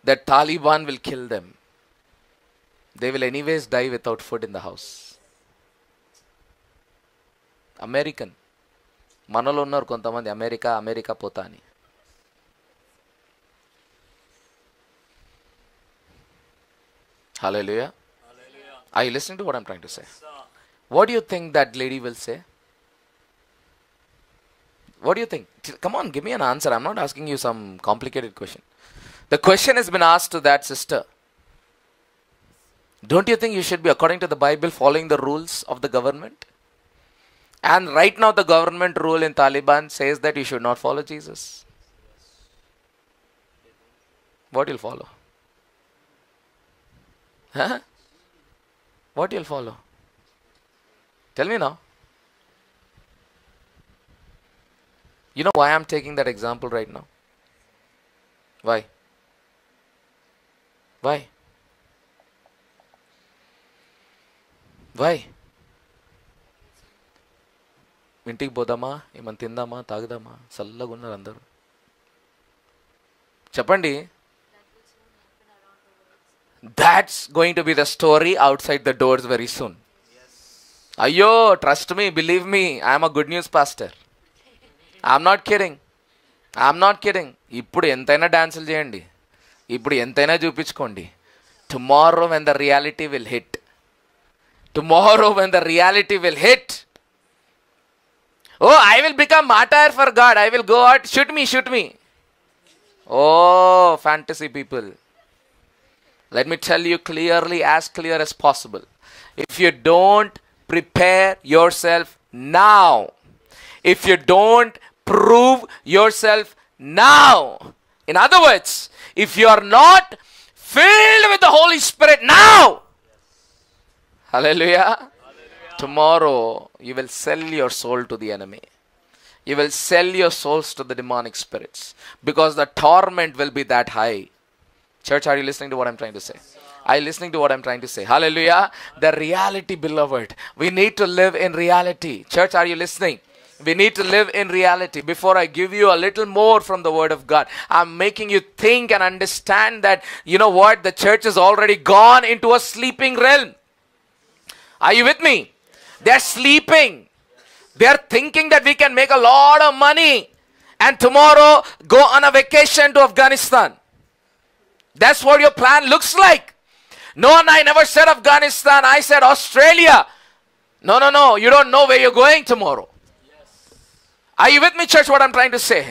A: that Taliban will kill them. They will anyways die without food in the house. American. మనలో ఉన్నారు కొంతమంది America America పోతా అని. Hallelujah. Are you listening to what I'm trying to say? What do you think that lady will say? What do you think? Come on, give me an answer. I'm not asking you some complicated question. The question has been asked to that sister. Don't you think you should be, according to the Bible, following the rules of the government? And right now the government rule in Taliban says that you should not follow Jesus. What you'll follow? Huh? What you'll follow? Tell me now. You know why I'm taking that example right now? Why? Why? Why? ఇంటికి పోదామా, ఏమన్నా తిందామా, తాగుదామా, చల్లగా ఉన్నారు అందరూ. చెప్పండి. That's going to be the story outside the doors very soon. Ayyo, trust me, believe me, I am a good news pastor. I'm not kidding. I'm not kidding. ఇప్పుడు ఎంతైనా డాన్సులు చేయండి, ఇప్పుడు ఎంతైనా చూపించుకోండి. Tomorrow when the reality will hit. Tomorrow when the reality will hit. Oh, I will become martyr for God. I will go out. Shoot me, shoot me. Oh, fantasy people. Let me tell you clearly, as clear as possible. If you don't prepare yourself now, if you don't prove yourself now, in other words, if you are not filled with the Holy Spirit now, hallelujah, tomorrow you will sell your soul to the enemy. You will sell your souls to the demonic spirits because the torment will be that high. Church, are you listening to what I'm trying to say? Are you listening to what I'm trying to say? Hallelujah. The reality, beloved. We need to live in reality. Church, are you listening? We need to live in reality. Before I give you a little more from the Word of God, I'm making you think and understand that, you know what? The church has already gone into a sleeping realm. Are you with me? They're sleeping. They're thinking that we can make a lot of money and tomorrow go on a vacation to Afghanistan. That's what your plan looks like. No, I never said Afghanistan. I said Australia. No. You don't know where you're going tomorrow. Yes. Are you with me, church, what I'm trying to say?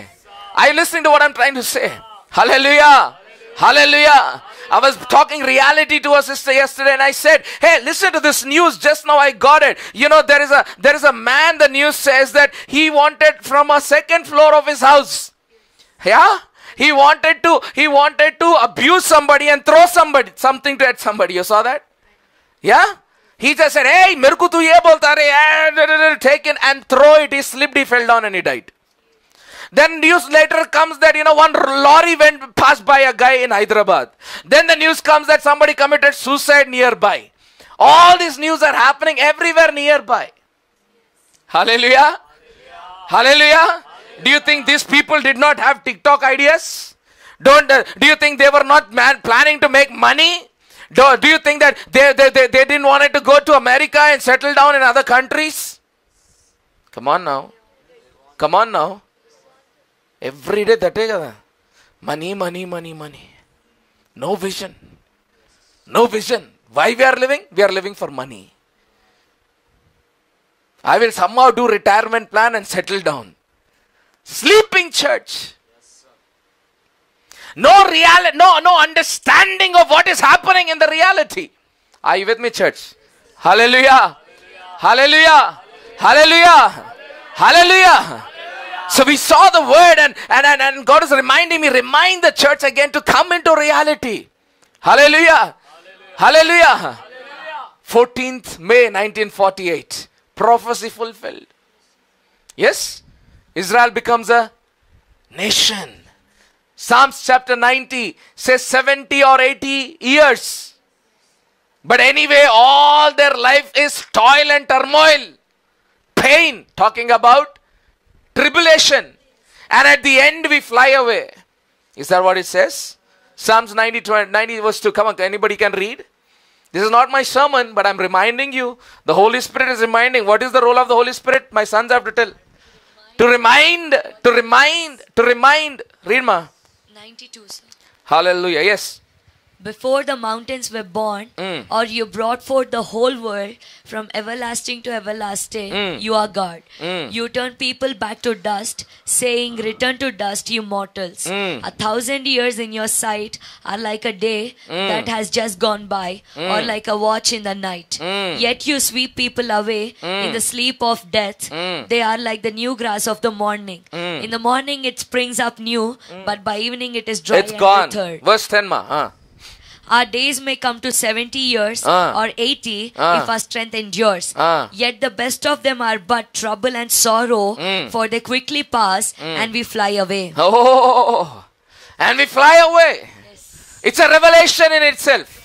A: Are you listening to what I'm trying to say? Hallelujah. Hallelujah. I was talking reality to a sister yesterday and I said, hey, listen to this news. Just now I got it. You know, there is a man, the news says that he wanted from a second floor of his house. Yeah? He wanted to abuse somebody and throw something at somebody. You saw that? Yeah? He just said, hey, merku tu ye bolta re, take it and throw it. He slipped, he fell down and he died. Then news later comes that, you know, one lorry went past by a guy in Hyderabad. Then the news comes that somebody committed suicide nearby. All these news are happening everywhere nearby. Hallelujah. Hallelujah. Do you think these people did not have TikTok ideas? Do you think they were not planning to make money? Do you think that they didn't want to go to America and settle down in other countries? Come on now. Come on now. Every day that is money. No vision. No vision. Why we are living? We are living for money. I will somehow do retirement plan and settle down. Sleeping church. No reality, no understanding of what is happening in the reality. Are you with me, church? Hallelujah. Hallelujah. Hallelujah. Hallelujah. So we saw the word and God is reminding me, remind the church again to come into reality. Hallelujah. Hallelujah. 14th May 1948. Prophecy fulfilled. Yes? Israel becomes a nation. Psalms chapter 90 says 70 or 80 years. But anyway, all their life is toil and turmoil. Pain. Talking about tribulation. And at the end we fly away. Is that what it says? Psalms 90 verse 2. Come on, anybody can read? This is not my sermon, but I'm reminding you. The Holy Spirit is reminding. What is the role of the Holy Spirit? My sons have to tell. To remind. Read ma.
C: 92, sir.
A: Hallelujah. Yes.
C: Before the mountains were born, or you brought forth the whole world from everlasting to everlasting, you are God. You turn people back to dust, saying, return to dust, you mortals. 1,000 years in your sight are like a day that has just gone by, or like a watch in the night. Yet you sweep people away in the sleep of death. They are like the new grass of the morning. In the morning it springs up new, but by evening it is dry
A: It's
C: and
A: gone.
C: withered.
A: Verse 10 ma.
C: Our days may come to 70 years or 80 if our strength endures. Yet the best of them are but trouble and sorrow, for they quickly pass and we fly away.
A: Oh, and we fly away.
C: Yes.
A: It's a revelation in itself.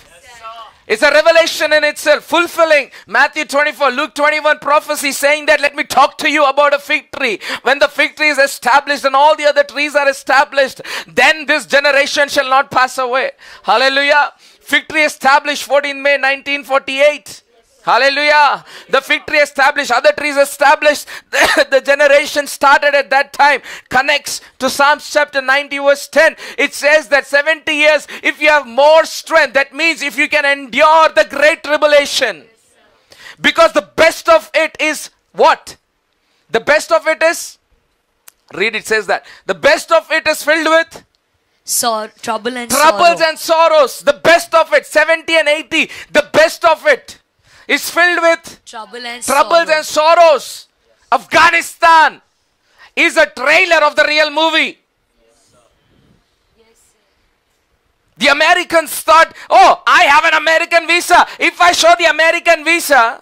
A: It's a revelation in itself, fulfilling Matthew 24, Luke 21 prophecy saying that, let me talk to you about a fig tree. When the fig tree is established and all the other trees are established, then this generation shall not pass away. Hallelujah. Fig tree established 14 May 1948. Hallelujah. The fig tree established, other trees established. The generation started at that time connects to Psalms chapter 90 verse 10. It says that 70 years, if you have more strength, that means if you can endure the great tribulation. Because the best of it is what? The best of it is, read, it says that the best of it is filled with
C: Troubles
A: and sorrows. The best of it, 70 and 80, the best of it is filled with troubles and sorrows. Afghanistan is a trailer of the real movie. The Americans thought, oh, I have an American visa. If I show the American visa,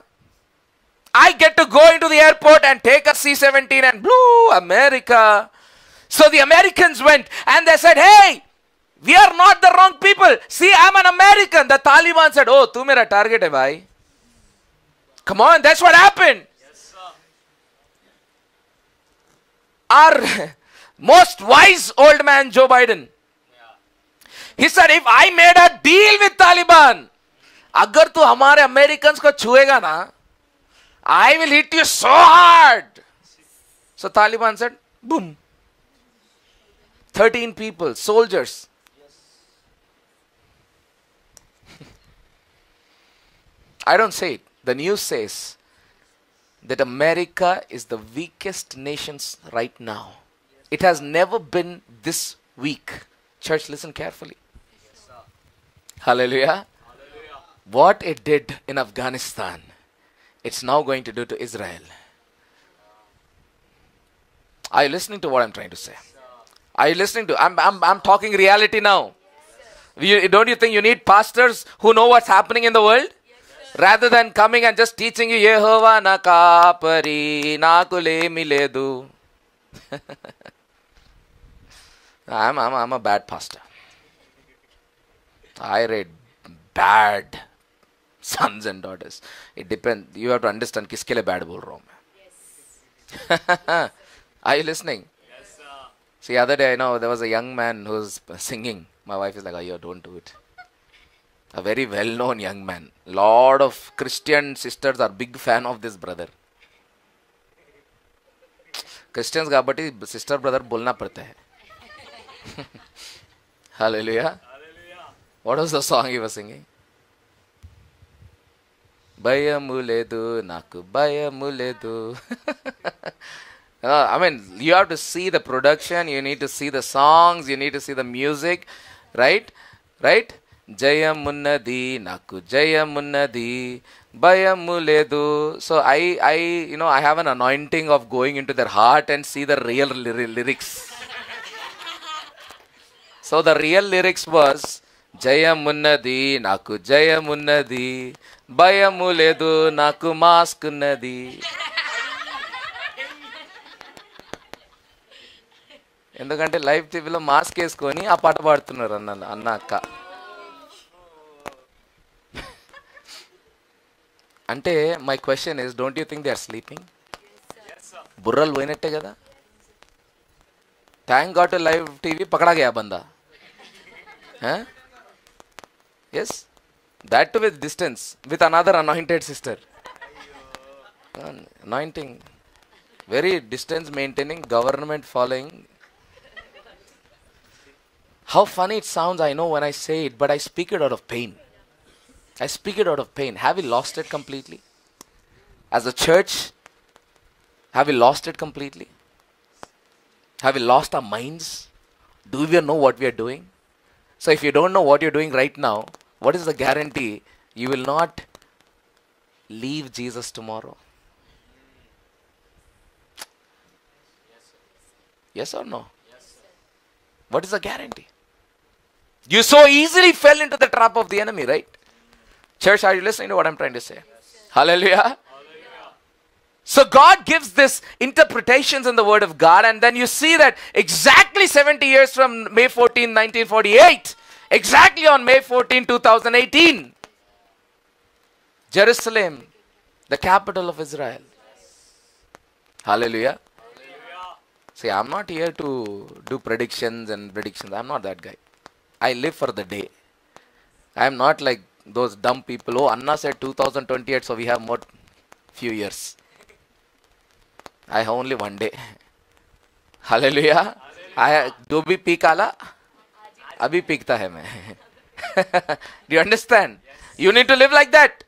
A: I get to go into the airport and take a C-17 and blue, America. So the Americans went and they said, hey, we are not the wrong people. See, I'm an American. The Taliban said, oh, tu mera target hai bhai. Come on, that's what happened. Yes, sir. Our most wise old man, Joe Biden, he said, if I made a deal with Taliban, agar tu hamare Americans ko chhuega na, I will hit you so hard. So Taliban said, boom. 13 people, soldiers. I don't say it. The news says that America is the weakest nation right now. It has never been this weak. Church, listen carefully. Yes, hallelujah. Hallelujah. What it did in Afghanistan, it's now going to do to Israel. Are you listening to what I'm trying to say? Are you listening to? I'm talking reality now. Don't you think you need pastors who know what's happening in the world? Rather than coming and just teaching you, Yehovah na kapari nakule miledu. I'm a bad pastor. I read bad sons and daughters. It depends. You have to understand kiske liye bad bol raha hu main. Are you listening? Yes, sir. See, the other day, I know there was a young man who was singing. My wife is like, oh, don't do it. A very well-known young man. Lot of Christian sisters are big fan of this brother. Christians kabatti sister brother bolna padta hai. Hallelujah. What was the song he was singing? Bayamuledu naku bayamuledu. I mean, you have to see the production, you need to see the songs, you need to see the music, right? Right? Jayamunnadi naku jayamunnadi bayamuledu. So I have an anointing of going into their heart and see the real lyrics. So the real lyrics was Jayamunnadi naku jayamunnadi bayamuledu naku maskunnadi. ఎందుకంటే live టీవీలో mask వేసుకొని ఆ పాట పాడుతున్నారు అన్న అక్క. అంటే my question is, don't you think they are sleeping? బుర్రలు పోయినట్టే కదా. Thank god to live TV పకడా గయా బందా. Yes, that too with distance, with another anointed sister. Anointing. Very distance maintaining, government following. How funny it sounds, I know when I say it, but I speak it out of pain. I speak it out of pain. Have we lost it completely? As a church, have we lost it completely? Have we lost our minds? Do we know what we are doing? So if you don't know what you're doing right now, what is the guarantee you will not leave Jesus tomorrow? Yes or no? What is the guarantee? You so easily fell into the trap of the enemy, right? Church, are you listening to what I'm trying to say? Hallelujah. So God gives this interpretations in the word of God, and then you see that exactly 70 years from May 14, 1948, exactly on May 14, 2018, Jerusalem, the capital of Israel. Hallelujah. See, I'm not here to do predictions and predictions. I'm not that guy. I live for the day. I'm not like those dumb people. Oh, Anna said 2028, so we have more few years. I have only one day. Hallelujah. I do bhi peekala, abhi peekta hai main. Do you understand? You need to live like that.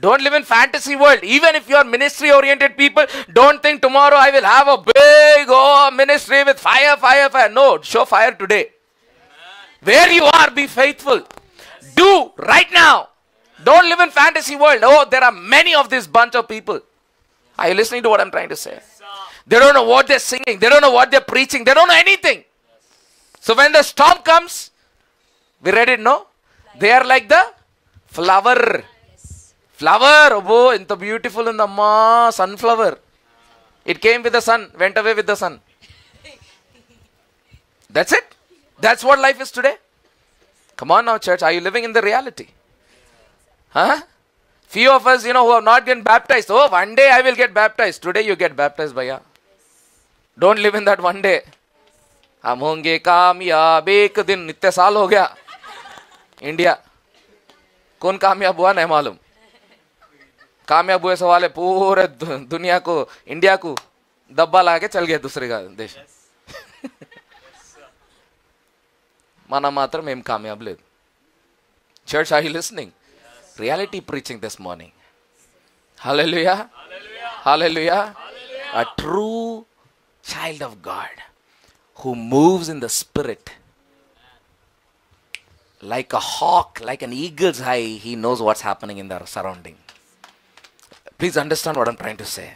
A: Don't live in fantasy world. Even if you are ministry oriented people, don't think tomorrow I will have a big ministry with fire. No, show fire today. Where you are, be faithful. Do right now. Don't live in fantasy world. Oh, there are many of this bunch of people. Are you listening to what I'm trying to say? They don't know what they're singing. They don't know what they're preaching. They don't know anything. So when the storm comes, we read it, no? They are like the flower. Flower, oh, into beautiful in the sunflower. It came with the sun, went away with the sun. That's it. That's what life is today. Come on now, church. Are you living in the reality? Huh? Few of us, who have not been baptized. Oh, one day I will get baptized. Today you get baptized, bhaiya. Don't live in that one day. हम होंगे कामयाब एक दिन. इतने साल हो गया. India. कौन कामयाब हुआ नहीं मालूम. कामयाब हुए सवाल है पूरे दुनिया को, इंडिया को दब्बा ला के चल गया दूसरे का देश. mana matram em kamyab led. Church, are you listening? Reality preaching this morning. Hallelujah. Hallelujah. A true child of God who moves in the spirit like a hawk, like an eagle's eye. He knows what's happening in the surrounding. Please understand what I'm trying to say.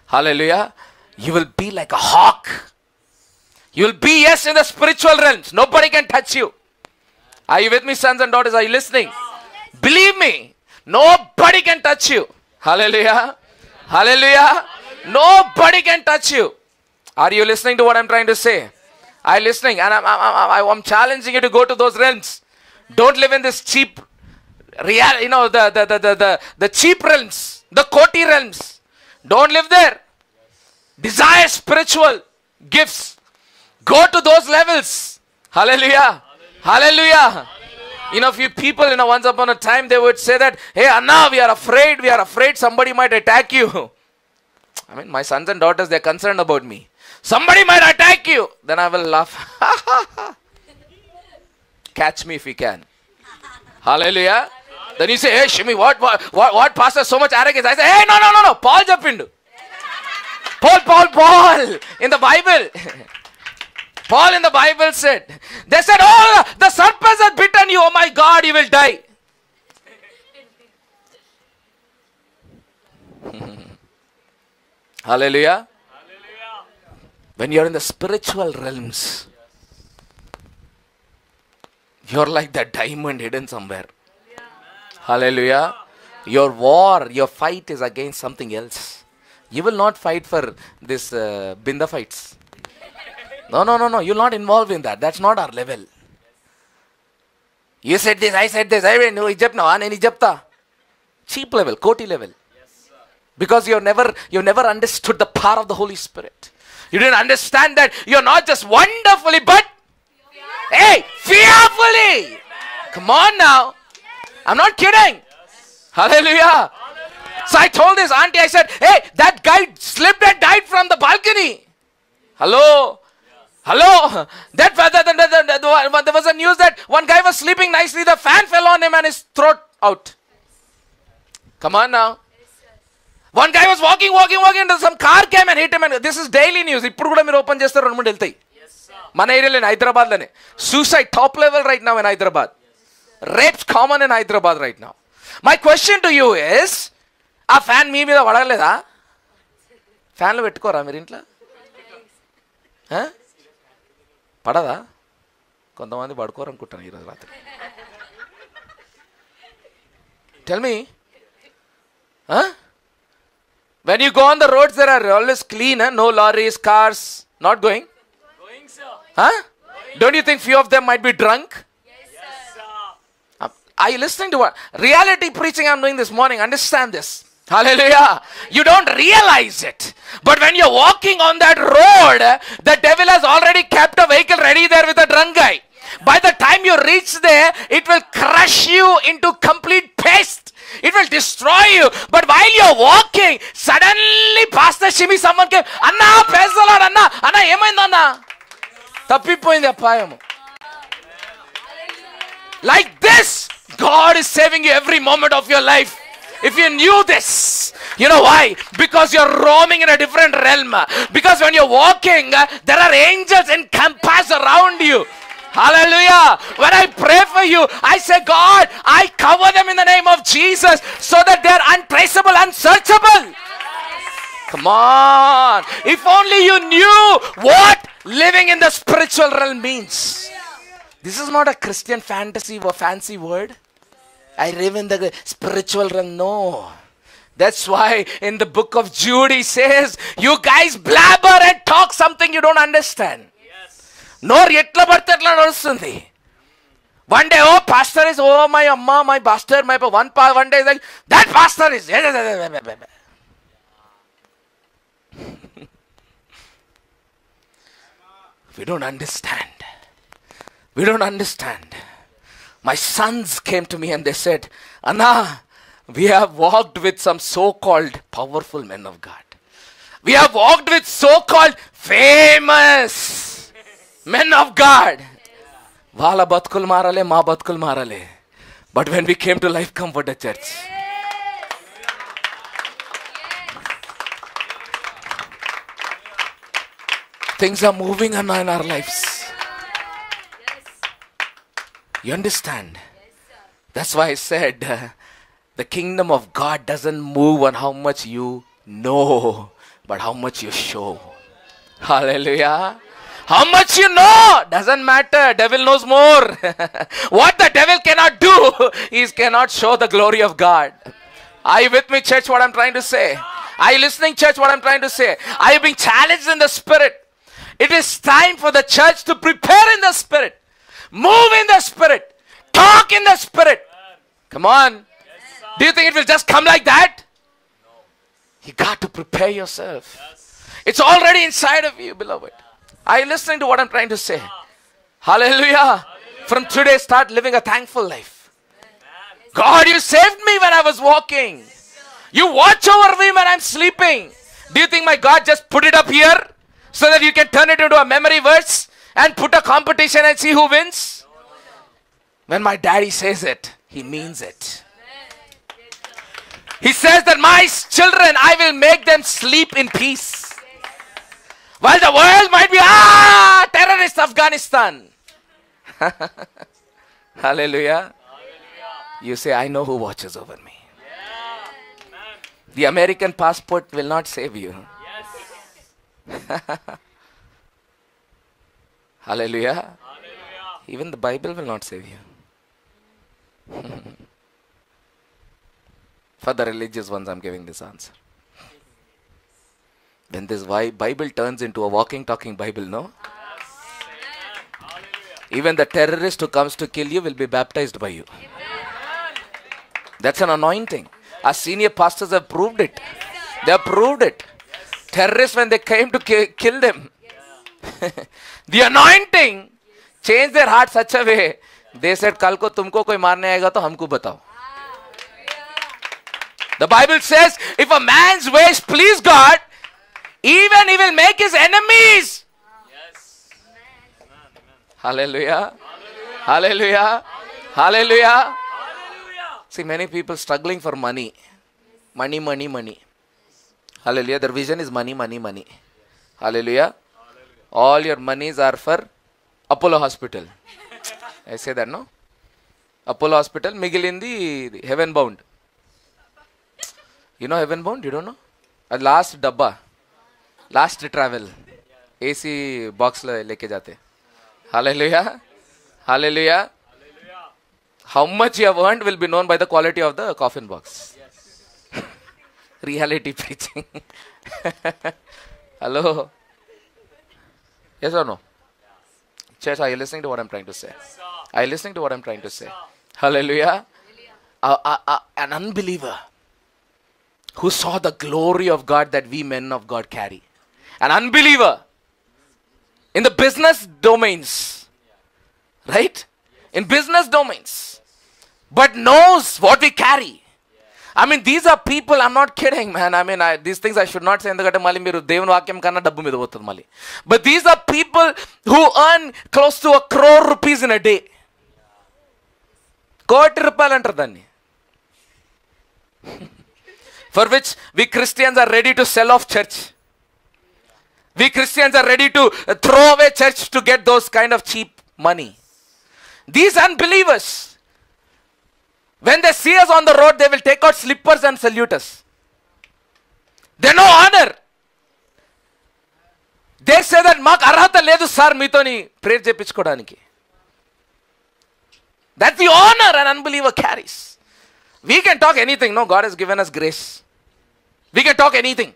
A: Hallelujah. You will be like a hawk. You will be, yes, in the spiritual realms. Nobody can touch you. Are you with me, sons and daughters? Are you listening? Believe me, nobody can touch you. Hallelujah. Hallelujah. Nobody can touch you. Are you listening to what I'm trying to say? Are you listening? And I'm challenging you to go to those realms. Don't live in this cheap, the cheap realms, the koti realms. Don't live there. Desire spiritual gifts. Go to those levels. Hallelujah. Hallelujah. Few people, once upon a time, they would say that, hey, Anna, we are afraid somebody might attack you. I mean, my sons and daughters, they're concerned about me. Somebody might attack you. Then I will laugh. Catch me if you can. Hallelujah. Then you say, hey, Shimi, what pastor, so much arrogance? I say, hey, no. Paul Japindu. Paul. In the Bible. Paul in the Bible said, they said, oh, the serpents have bitten you. Oh my God, you will die. Hallelujah. When you're in the spiritual realms, you're like that diamond hidden somewhere. Hallelujah. Your war, your fight is against something else. You will not fight for this Binda fights. No. You're not involved in that. That's not our level. You said this, I said this. I know Egypt now, and in Egypt. Cheap level, koti level. Because you've never understood the power of the Holy Spirit. You didn't understand that you're not just wonderfully, but fearfully. Come on now. I'm not kidding. Hallelujah. So I told this auntie, I said, hey, that guy slipped and died from the balcony. Hello? Hello? There was a news that one guy was sleeping nicely, the fan fell on him and his throat out. Come on now. One guy was walking, and some car came and hit him. And this is daily news. ఇప్పుడు కూడా మీరు open చేస్తారు 2 వెళ్తాయి. మన ఏరియాలోనే హైదరాబాద్లోనే. Suicide top level right now in Hyderabad. Rapes common in Hyderabad right now. My question to you is, ఆ fan మీ మీద పడలేదా? ఫ్యాన్లు పెట్టుకోరా మీరు ఇంట్లో? పడదా? కొంతమంది పడుకోరు అనుకుంటాను ఈరోజు రాత్రి. Tell me. When you go on the roads, there are always clean, no lorries, cars, not going? Going, sir. Going. Don't you think few of them might be drunk? Yes, sir. Are you listening to what? Reality preaching I'm doing this morning. Understand this. Hallelujah. You don't realize it. But when you're walking on that road, the devil has already kept a vehicle ready there with a drunk guy. By the time you reach there, it will crush you into complete paste. It will destroy you. But while you're walking, suddenly Pastor Shimi, someone came, Anna, praise the Lord, Anna, Anna, emainda Anna? Tappipoyindi appayamu. Like this, God is saving you every moment of your life. If you knew this, you know why? Because you're roaming in a different realm. Because when you're walking, there are angels encompassed around you. Hallelujah. When I pray for you, I say, God, I cover them in the name of Jesus so that they're untraceable, unsearchable. Come on. If only you knew what living in the spiritual realm means. This is not a Christian fantasy or fancy word. I live in the spiritual realm. No. That's why in the book of Jude he says, you guys blabber and talk something you don't understand. Nor yetla paditte atla nadustundi. One day, oh, pastor is, oh, my amma, my pastor, my one day is like, that pastor is. We don't understand. We don't understand. My sons came to me and they said, Anna, we have walked with some so-called powerful men of God. We have walked with so-called famous men of God. Vala batkul marale, ma batkul marale. But when we came to Life Comforter Church, things are moving in our lives. You understand? That's why I said the kingdom of God doesn't move on how much you know, but how much you show. Hallelujah. How much you know doesn't matter. Devil knows more. What the devil cannot do, he cannot show the glory of God. Are you with me, church, what I'm trying to say? Are you listening, church, what I'm trying to say? Are you being challenged in the spirit? It is time for the church to prepare in the spirit. Move in the spirit. Talk in the spirit. Come on. Do you think it will just come like that? No. You got to prepare yourself. It's already inside of you, beloved. Are you listening to what I'm trying to say? Hallelujah. From today, start living a thankful life. God, you saved me when I was walking. You watch over me when I'm sleeping. Do you think my God just put it up here so that you can turn it into a memory verse and put a competition and see who wins? When my daddy says it, he means it. He says that my children, I will make them sleep in peace. While the world might be, terrorist Afghanistan. Hallelujah. You say, I know who watches over me. The American passport will not save you. Hallelujah. Even the Bible will not save you. For the religious ones, I'm giving this answer. When this Bible turns into a walking, talking Bible, no? Even the terrorist who comes to kill you will be baptized by you. That's an anointing. Our senior pastors have proved it. They have proved it. Terrorists, when they came to kill them, the anointing changed their heart such a way. They said, "Kal ko tumko koi marne aayega to humko batao." The Bible says, if a man's ways please God, even he will make his enemies.
B: Yes.
A: Hallelujah. Hallelujah. Hallelujah. See, many people struggling for money. Money, money, money. Hallelujah. Their vision is money, money, money. Hallelujah. All your monies are for Apollo Hospital. I say that, no? Apollo Hospital, Migilindi, heaven bound. You know heaven bound? You don't know? Last dabba. Last travel. AC box leke jate. Hallelujah. Hallelujah. How much you have earned will be known by the quality of the coffin box. Yes. Reality preaching. Hello. Yes or no? Church, are you listening to what I'm trying to say? Are you listening to what I'm trying to say? Hallelujah. An unbeliever who saw the glory of God that we men of God carry. An unbeliever in the business domains. Right? In business domains. But knows what we carry. I mean, these are people, I'm not kidding, man. I mean, these things I should not say. But these are people who earn close to 1 crore rupees in a day. For which we Christians are ready to sell off church. We Christians are ready to throw away church to get those kind of cheap money. These unbelievers, when they see us on the road, they will take out slippers and salute us. They know honor. They say that, Mak arhata ledu sir meetoni prayer chepichukodaniki. That's the honor an unbeliever carries. We can talk anything. No, God has given us grace. We can talk anything.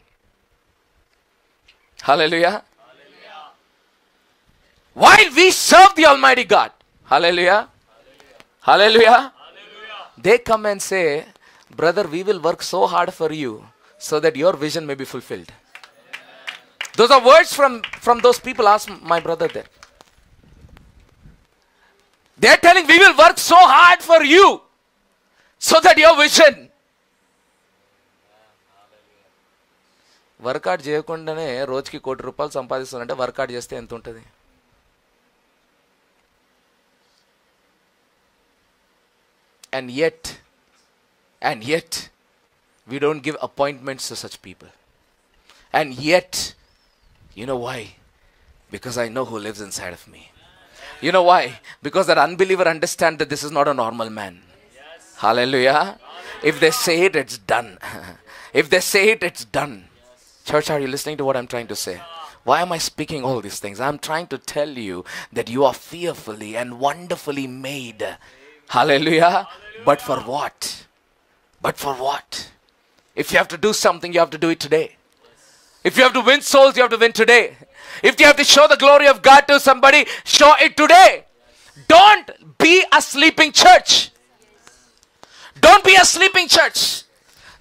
A: Hallelujah. Hallelujah. While we serve the Almighty God. Hallelujah. Hallelujah. Hallelujah. They come and say, brother, we will work so hard for you so that your vision may be fulfilled. Those are words from those people. Ask my brother there. They are telling, we will work so hard for you so that your vision. Workout చేయకుండానే రోజుకి ₹1 కోటి సంపాదిస్తుందంటే work out చేస్తే ఎంత ఉంటుంది? And yet, we don't give appointments to such people. And yet, you know why? Because I know who lives inside of me. You know why? Because that unbeliever understands that this is not a normal man. Yes. Hallelujah. If they say it, it's done. If they say it, it's done. Church, are you listening to what I'm trying to say? Why am I speaking all these things? I'm trying to tell you that you are fearfully and wonderfully made. Hallelujah. But for what? But for what? If you have to do something, you have to do it today. If you have to win souls, you have to win today. If you have to show the glory of God to somebody, show it today. Don't be a sleeping church. Don't be a sleeping church.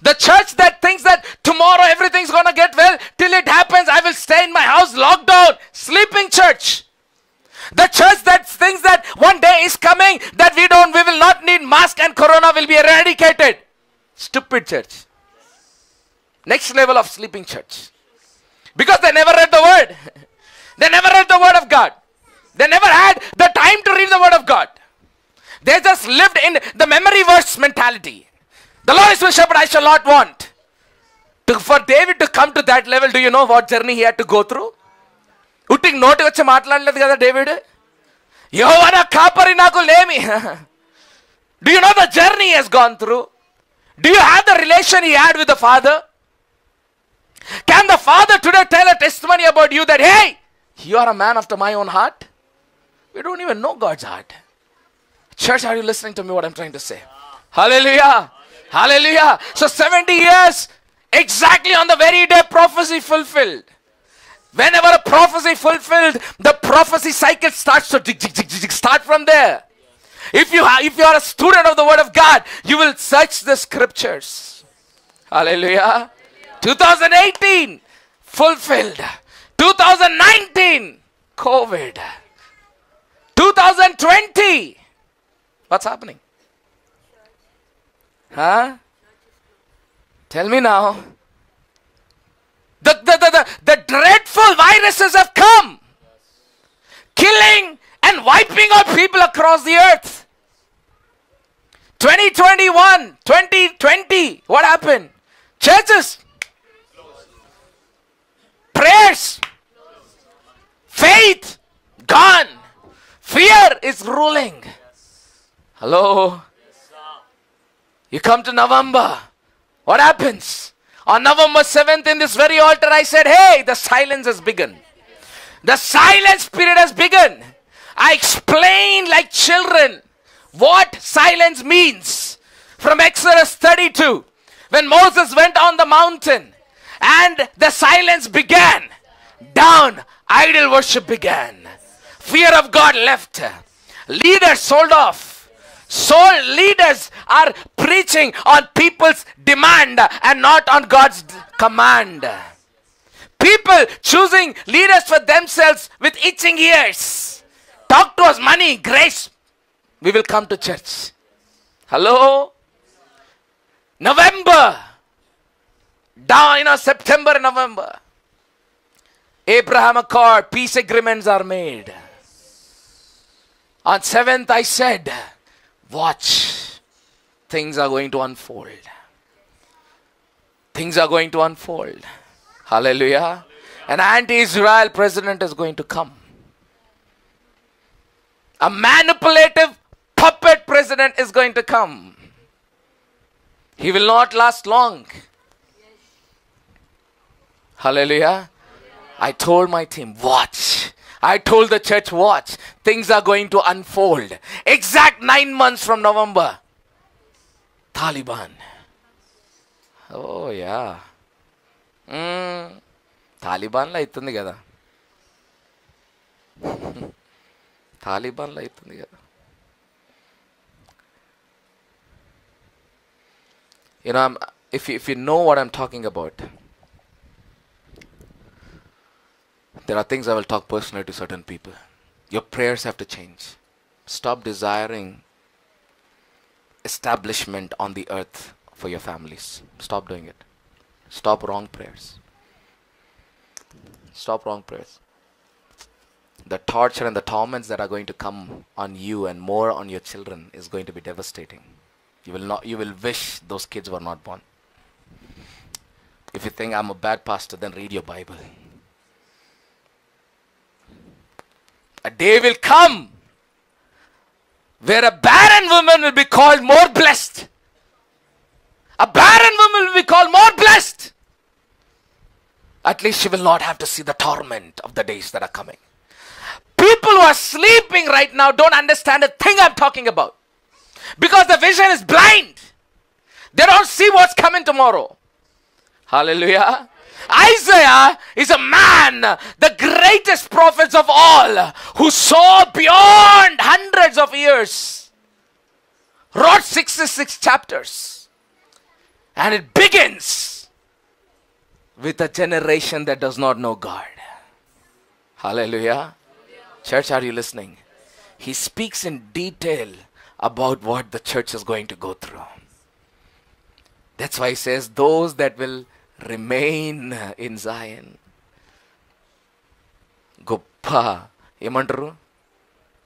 A: The church that thinks that tomorrow everything's going to get well, till it happens, I will stay in my house locked down. Sleeping church. The church that thinks that one day is coming, that we will not need mask and corona will be eradicated. Stupid church. Next level of sleeping church. Because they never read the word. They never read the word of God. They never had the time to read the word of God. They just lived in the memory verse mentality. The Lord is my shepherd, I shall not want. For David to come to that level, do you know what journey he had to go through? ఉట్టికి నోటి వచ్చి మాట్లాడలేదు కదా David. యెహోవా నా కాపరి నాకు లేమి. Do you know the journey he has gone through? Do you have the relation he had with the Father? Can the Father today tell a testimony about you that, hey, you are a man after my own heart? We don't even know God's heart. Church, are you listening to me what I'm trying to say? Hallelujah. Hallelujah. So 70 years, exactly on the very day prophecy fulfilled. Whenever a prophecy fulfilled, the prophecy cycle starts to start from there. If you are a student of the word of God, you will search the scriptures. Hallelujah. 2018 fulfilled. 2019 COVID. 2020 what's happening? Huh? Tell me now. The dreadful viruses have come, killing and wiping out people across the earth. 2021, 2020, what happened? Churches, prayers, faith, gone. Fear is ruling. Hello? You come to November. What happens? On November 7th in this very altar I said, hey, the silence has begun. The silence period has begun. I explained like children what silence means. From Exodus 32, when Moses went on the mountain and the silence began, down, idol worship began. Fear of God left. Leaders sold off. Leaders are preaching on people's demand and not on God's command. People choosing leaders for themselves with itching ears. Talk to us, money, grace. We will come to church. Hello? November. Down, September, November. Abraham Accord, peace agreements are made. On 7th I said, watch. Things are going to unfold. Things are going to unfold. Hallelujah. An anti-Israel president is going to come. A manipulative puppet president is going to come. He will not last long. Hallelujah. I told my team, watch. I told the church, watch. Things are going to unfold. Exact 9 months from November. Taliban. Oh yeah. Taliban la itundi kada. Taliban la itundi kada. If you know what I'm talking about, there are things I will talk personally to certain people. Your prayers have to change. Stop desiring establishment on the earth for your families. Stop doing it. Stop wrong prayers. Stop wrong prayers. The torture and the torments that are going to come on you and more on your children is going to be devastating. You will wish those kids were not born. If you think I'm a bad pastor, then read your Bible. A day will come where a barren woman will be called more blessed. A barren woman will be called more blessed. At least she will not have to see the torment of the days that are coming. People who are sleeping right now don't understand a thing I'm talking about. Because the vision is blind. They don't see what's coming tomorrow. Hallelujah. Isaiah is a man, the greatest prophets of all, who saw beyond hundreds of years. Wrote 66 chapters. And it begins with a generation that does not know God. Hallelujah. Church, are you listening? He speaks in detail about what the church is going to go through. That's why he says, those that will remain in Zion. Goppa. Yemantaru?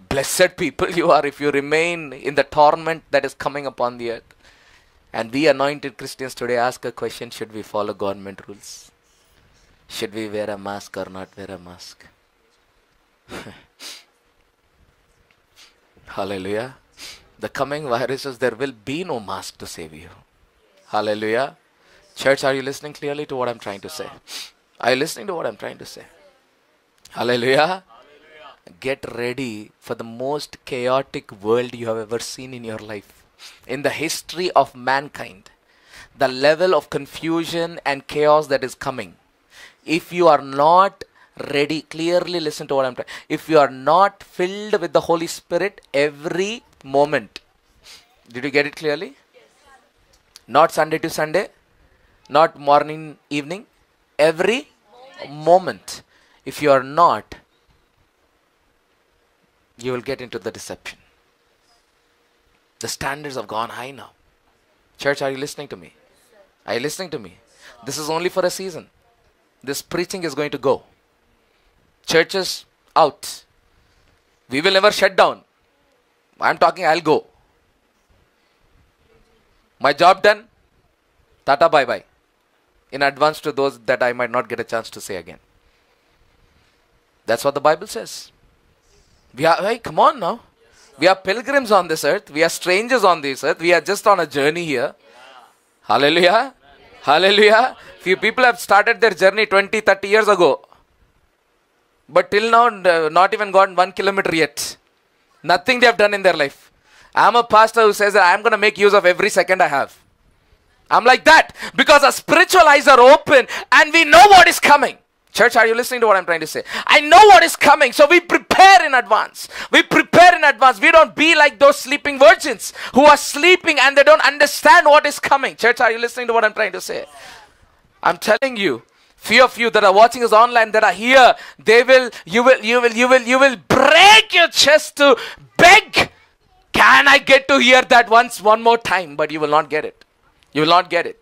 A: Blessed people you are if you remain in the torment that is coming upon the earth. And we anointed Christians today ask a question, should we follow government rules? Should we wear a mask or not wear a mask? Hallelujah. The coming viruses, there will be no mask to save you. Hallelujah. Church, are you listening clearly to what I'm trying to say? Are you listening to what I'm trying to say? Hallelujah. Get ready for the most chaotic world you have ever seen in your life. In the history of mankind, the level of confusion and chaos that is coming. If you are not ready, clearly listen to what I'm trying. If you are not filled with the Holy Spirit every moment. Did you get it clearly? Not Sunday to Sunday. Not morning, evening. Every moment. If you are not, you will get into the deception. The standards have gone high now. Church, are you listening to me? Are you listening to me? This is only for a season. This preaching is going to go. Churches out. We will never shut down. I'm talking, I'll go. My job done. Tata bye bye. In advance to those that I might not get a chance to say again. That's what the Bible says. Hey, come on now. We are pilgrims on this earth. We are strangers on this earth. We are just on a journey here. Hallelujah. Hallelujah. Few people have started their journey 20, 30 years ago. But till now, not even gone 1 kilometer yet. Nothing they have done in their life. I'm a pastor who says that I'm going to make use of every second I have. I'm like that because our spiritual eyes are open and we know what is coming. Church, are you listening to what I'm trying to say? I know what is coming, so we prepare in advance. We prepare in advance. We don't be like those sleeping virgins who are sleeping and they don't understand what is coming. Church, are you listening to what I'm trying to say? I'm telling you, few of you that are watching us online, that are here, you will break your chest to beg. Can I get to hear that one more time? But you will not get it. You will not get it.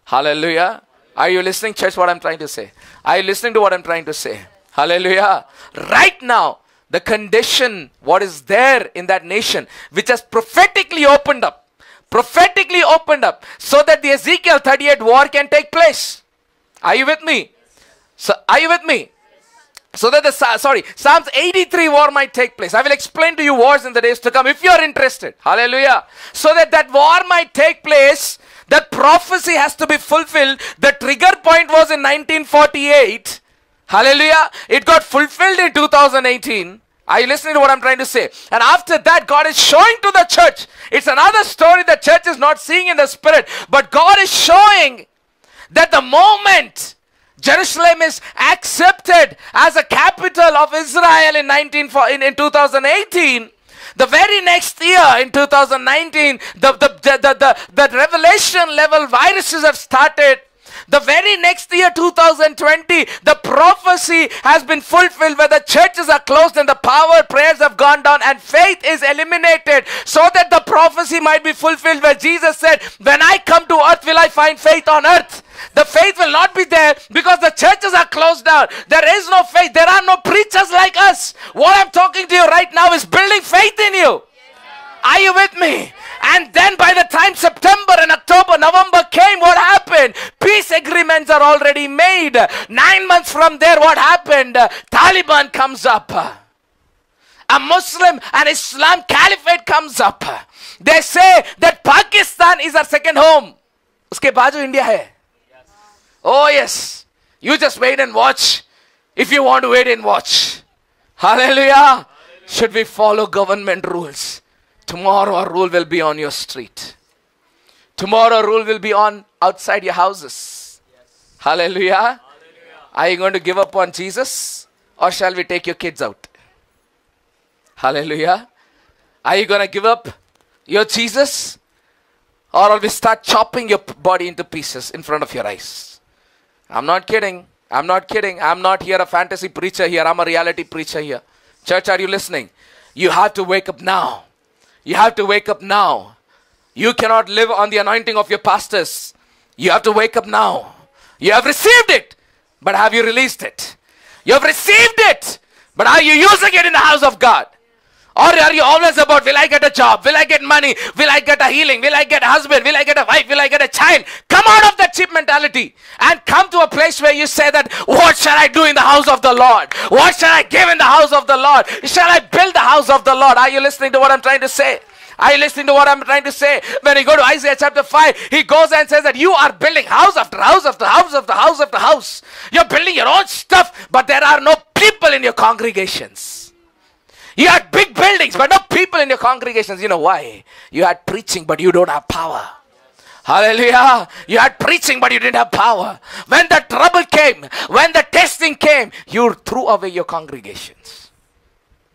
A: Hallelujah. Are you listening, church, what I'm trying to say? Are you listening to what I'm trying to say? Hallelujah. Right now, the condition, what is there in that nation, which has prophetically opened up, so that the Ezekiel 38 war can take place. Are you with me? So, are you with me? So that Psalms 83 war might take place. I will explain to you wars in the days to come if you are interested. Hallelujah. So that war might take place, that prophecy has to be fulfilled. The trigger point was in 1948. Hallelujah. It got fulfilled in 2018. Are you listening to what I'm trying to say? And after that, God is showing to the church. It's another story the church is not seeing in the spirit. But God is showing that the moment Jerusalem is accepted as a capital of Israel in 2018, the very next year in 2019, the revelation level viruses have started. The very next year, 2020, the prophecy has been fulfilled where the churches are closed and the power prayers have gone down and faith is eliminated, so that the prophecy might be fulfilled where Jesus said, when I come to earth, will I find faith on earth? The faith will not be there because the churches are closed down. There is no faith. There are no preachers like us. What I'm talking to you right now is building faith in you. Are you with me? And then by the time September and October, November came, what happened? Peace agreements are already made. 9 months from there, what happened? Taliban comes up. A Muslim and Islam caliphate comes up. They say that Pakistan is our second home. Uske baaju India hai. Oh yes. You just wait and watch. If you want to wait and watch. Hallelujah. Should we follow government rules? Tomorrow a rule will be on your street. Tomorrow a rule will be on outside your houses. Yes. Hallelujah. Hallelujah. Are you going to give up on Jesus? Or shall we take your kids out? Hallelujah. Are you going to give up your Jesus? Or will we start chopping your body into pieces in front of your eyes? I'm not kidding. I'm not kidding. I'm not here a fantasy preacher here. I'm a reality preacher here. Church, are you listening? You have to wake up now. You have to wake up now. You cannot live on the anointing of your pastors. You have to wake up now. You have received it, but have you released it? You have received it, but are you using it in the house of God? Or are you always about, will I get a job? Will I get money? Will I get a healing? Will I get a husband? Will I get a wife? Will I get a child? Come out of that cheap mentality and come to a place where you say that, what shall I do in the house of the Lord? What shall I give in the house of the Lord? Shall I build the house of the Lord? Are you listening to what I'm trying to say? Are you listening to what I'm trying to say? When you go to Isaiah chapter 5, he goes and says that you are building house after house after house after house after house. You're building your own stuff, but there are no people in your congregations. You had big buildings, but no people in your congregations. You know why? You had preaching, but you don't have power. Hallelujah. You had preaching, but you didn't have power. When the trouble came, when the testing came, you threw away your congregations.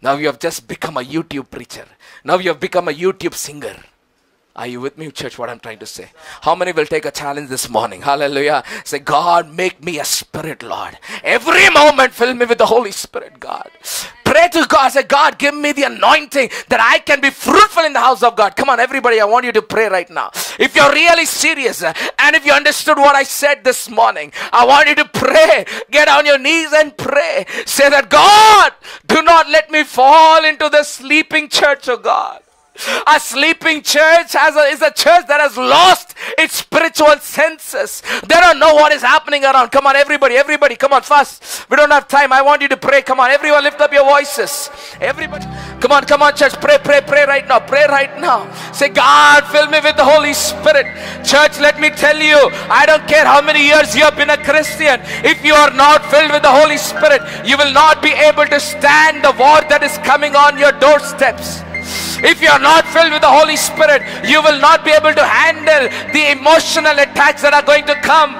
A: Now you have just become a YouTube preacher. Now you have become a YouTube singer. Are you with me, church, what I'm trying to say? How many will take a challenge this morning? Hallelujah. Say, God, make me a spirit, Lord. Every moment, fill me with the Holy Spirit, God. Pray to God. Say, God, give me the anointing that I can be fruitful in the house of God. Come on, everybody, I want you to pray right now. If you're really serious and if you understood what I said this morning, I want you to pray. Get on your knees and pray. Say that, God, do not let me fall into the sleeping church, oh God. A sleeping church is a church that has lost its spiritual senses. They don't know what is happening around. Come on, everybody, come on, fast. We don't have time. I want you to pray. Come on, everyone, lift up your voices. Everybody, come on, church, pray right now. Pray right now. Say, God, fill me with the Holy Spirit. Church, let me tell you, I don't care how many years you have been a Christian. If you are not filled with the Holy Spirit, you will not be able to stand the war that is coming on your doorsteps. If you are not filled with the Holy Spirit, you will not be able to handle the emotional attacks that are going to come.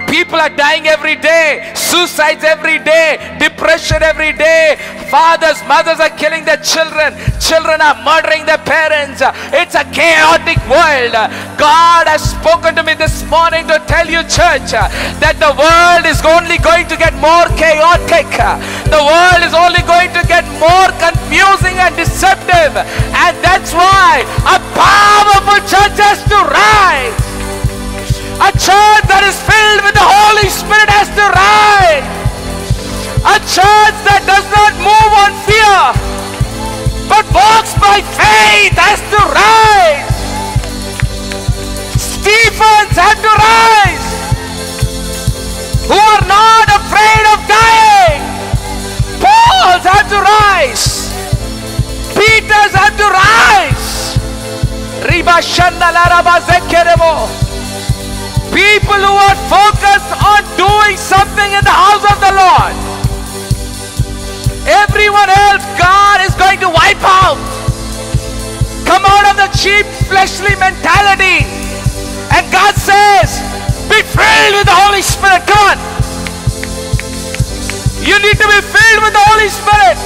A: People are dying every day, suicides every day, depression every day. Fathers, mothers are killing their children. Children are murdering their parents. It's a chaotic world. God has spoken to me this morning to tell you, church, that the world is only going to get more chaotic. The world is only going to get more confusing and deceptive. And that's why a powerful church has to rise. A church that is filled with the Holy Spirit has to rise. A church that does not move on fear, but walks by faith has to rise. Stephens have to rise, who are not afraid of dying. Pauls have to rise. Peters have to rise. People who are focused on doing something in the house of the Lord. Everyone else, God is going to wipe out. Come out of the cheap fleshly mentality. And God says, be filled with the Holy Spirit. Come on. You need to be filled with the Holy Spirit.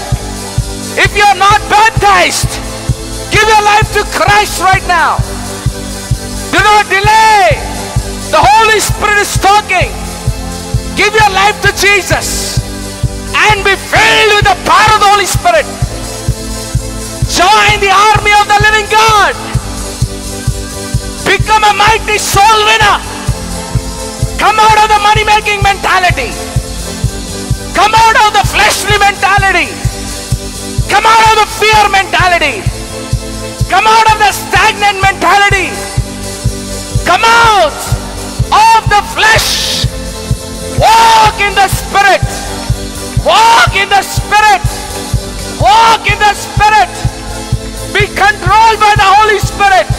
A: If you are not baptized, give your life to Christ right now. Do not delay. The Holy Spirit is talking. Give your life to Jesus and be filled with the power of the Holy Spirit. Join the army of the living God. Become a mighty soul winner. Come out of the money-making mentality. Come out of the fleshly mentality. Come out of the fear mentality. Come out of the stagnant mentality. Come out of the flesh. Walk in the Spirit. Walk in the Spirit. Walk in the Spirit. Be controlled by the Holy Spirit.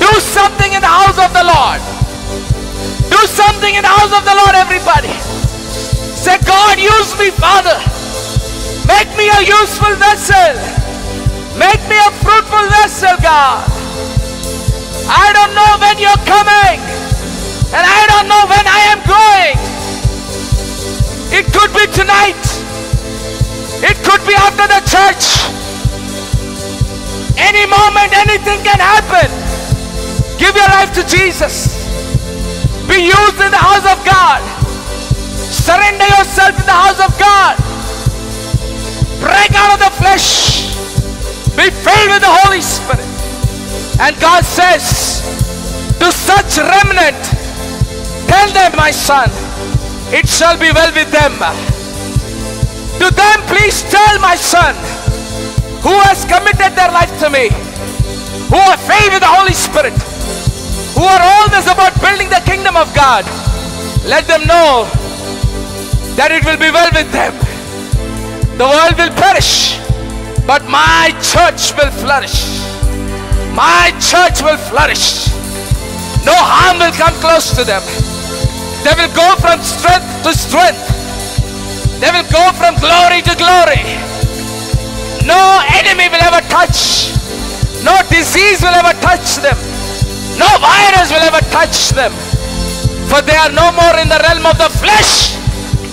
A: Do something in the house of the Lord. Do something in the house of the Lord, everybody. Say, God, use me, Father. Make me a useful vessel. Make me a fruitful vessel, God. I don't know when you're coming, and I don't know when I am going. It could be tonight. It could be after the church. Any moment, anything can happen. Give your life to Jesus. Be used in the house of God. Surrender yourself in the house of God. Break out of the flesh. Be filled with the Holy Spirit. And God says to such remnant, tell them, my son, it shall be well with them. To them, please tell, my son, who has committed their life to me, who are filled with the Holy Spirit, who are always about building the kingdom of God, let them know that it will be well with them. The world will perish, but my church will flourish. My church will flourish. No harm will come close to them. They will go from strength to strength. They will go from glory to glory. No enemy will ever touch. No disease will ever touch them. No virus will ever touch them. For they are no more in the realm of the flesh,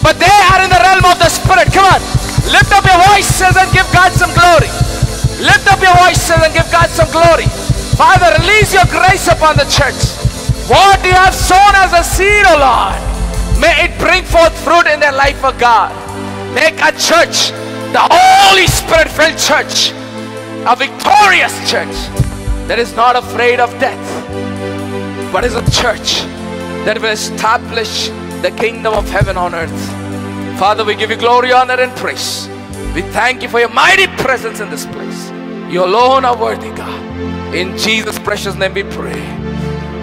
A: but they are in the realm of the Spirit. Come on. Lift up your voices and give God some glory. Lift up your voices and give God some glory. Father, release your grace upon the church. What you have sown as a seed, O Lord, May it bring forth fruit in their life, oh God. Make our church the Holy Spirit-filled church, a victorious church that is not afraid of death, but is a church that will establish the kingdom of heaven on earth. Father, we give you glory, honor, and praise. We thank you for your mighty presence in this place. You alone are worthy, God. In Jesus' precious name we pray.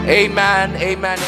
A: Amen. Amen.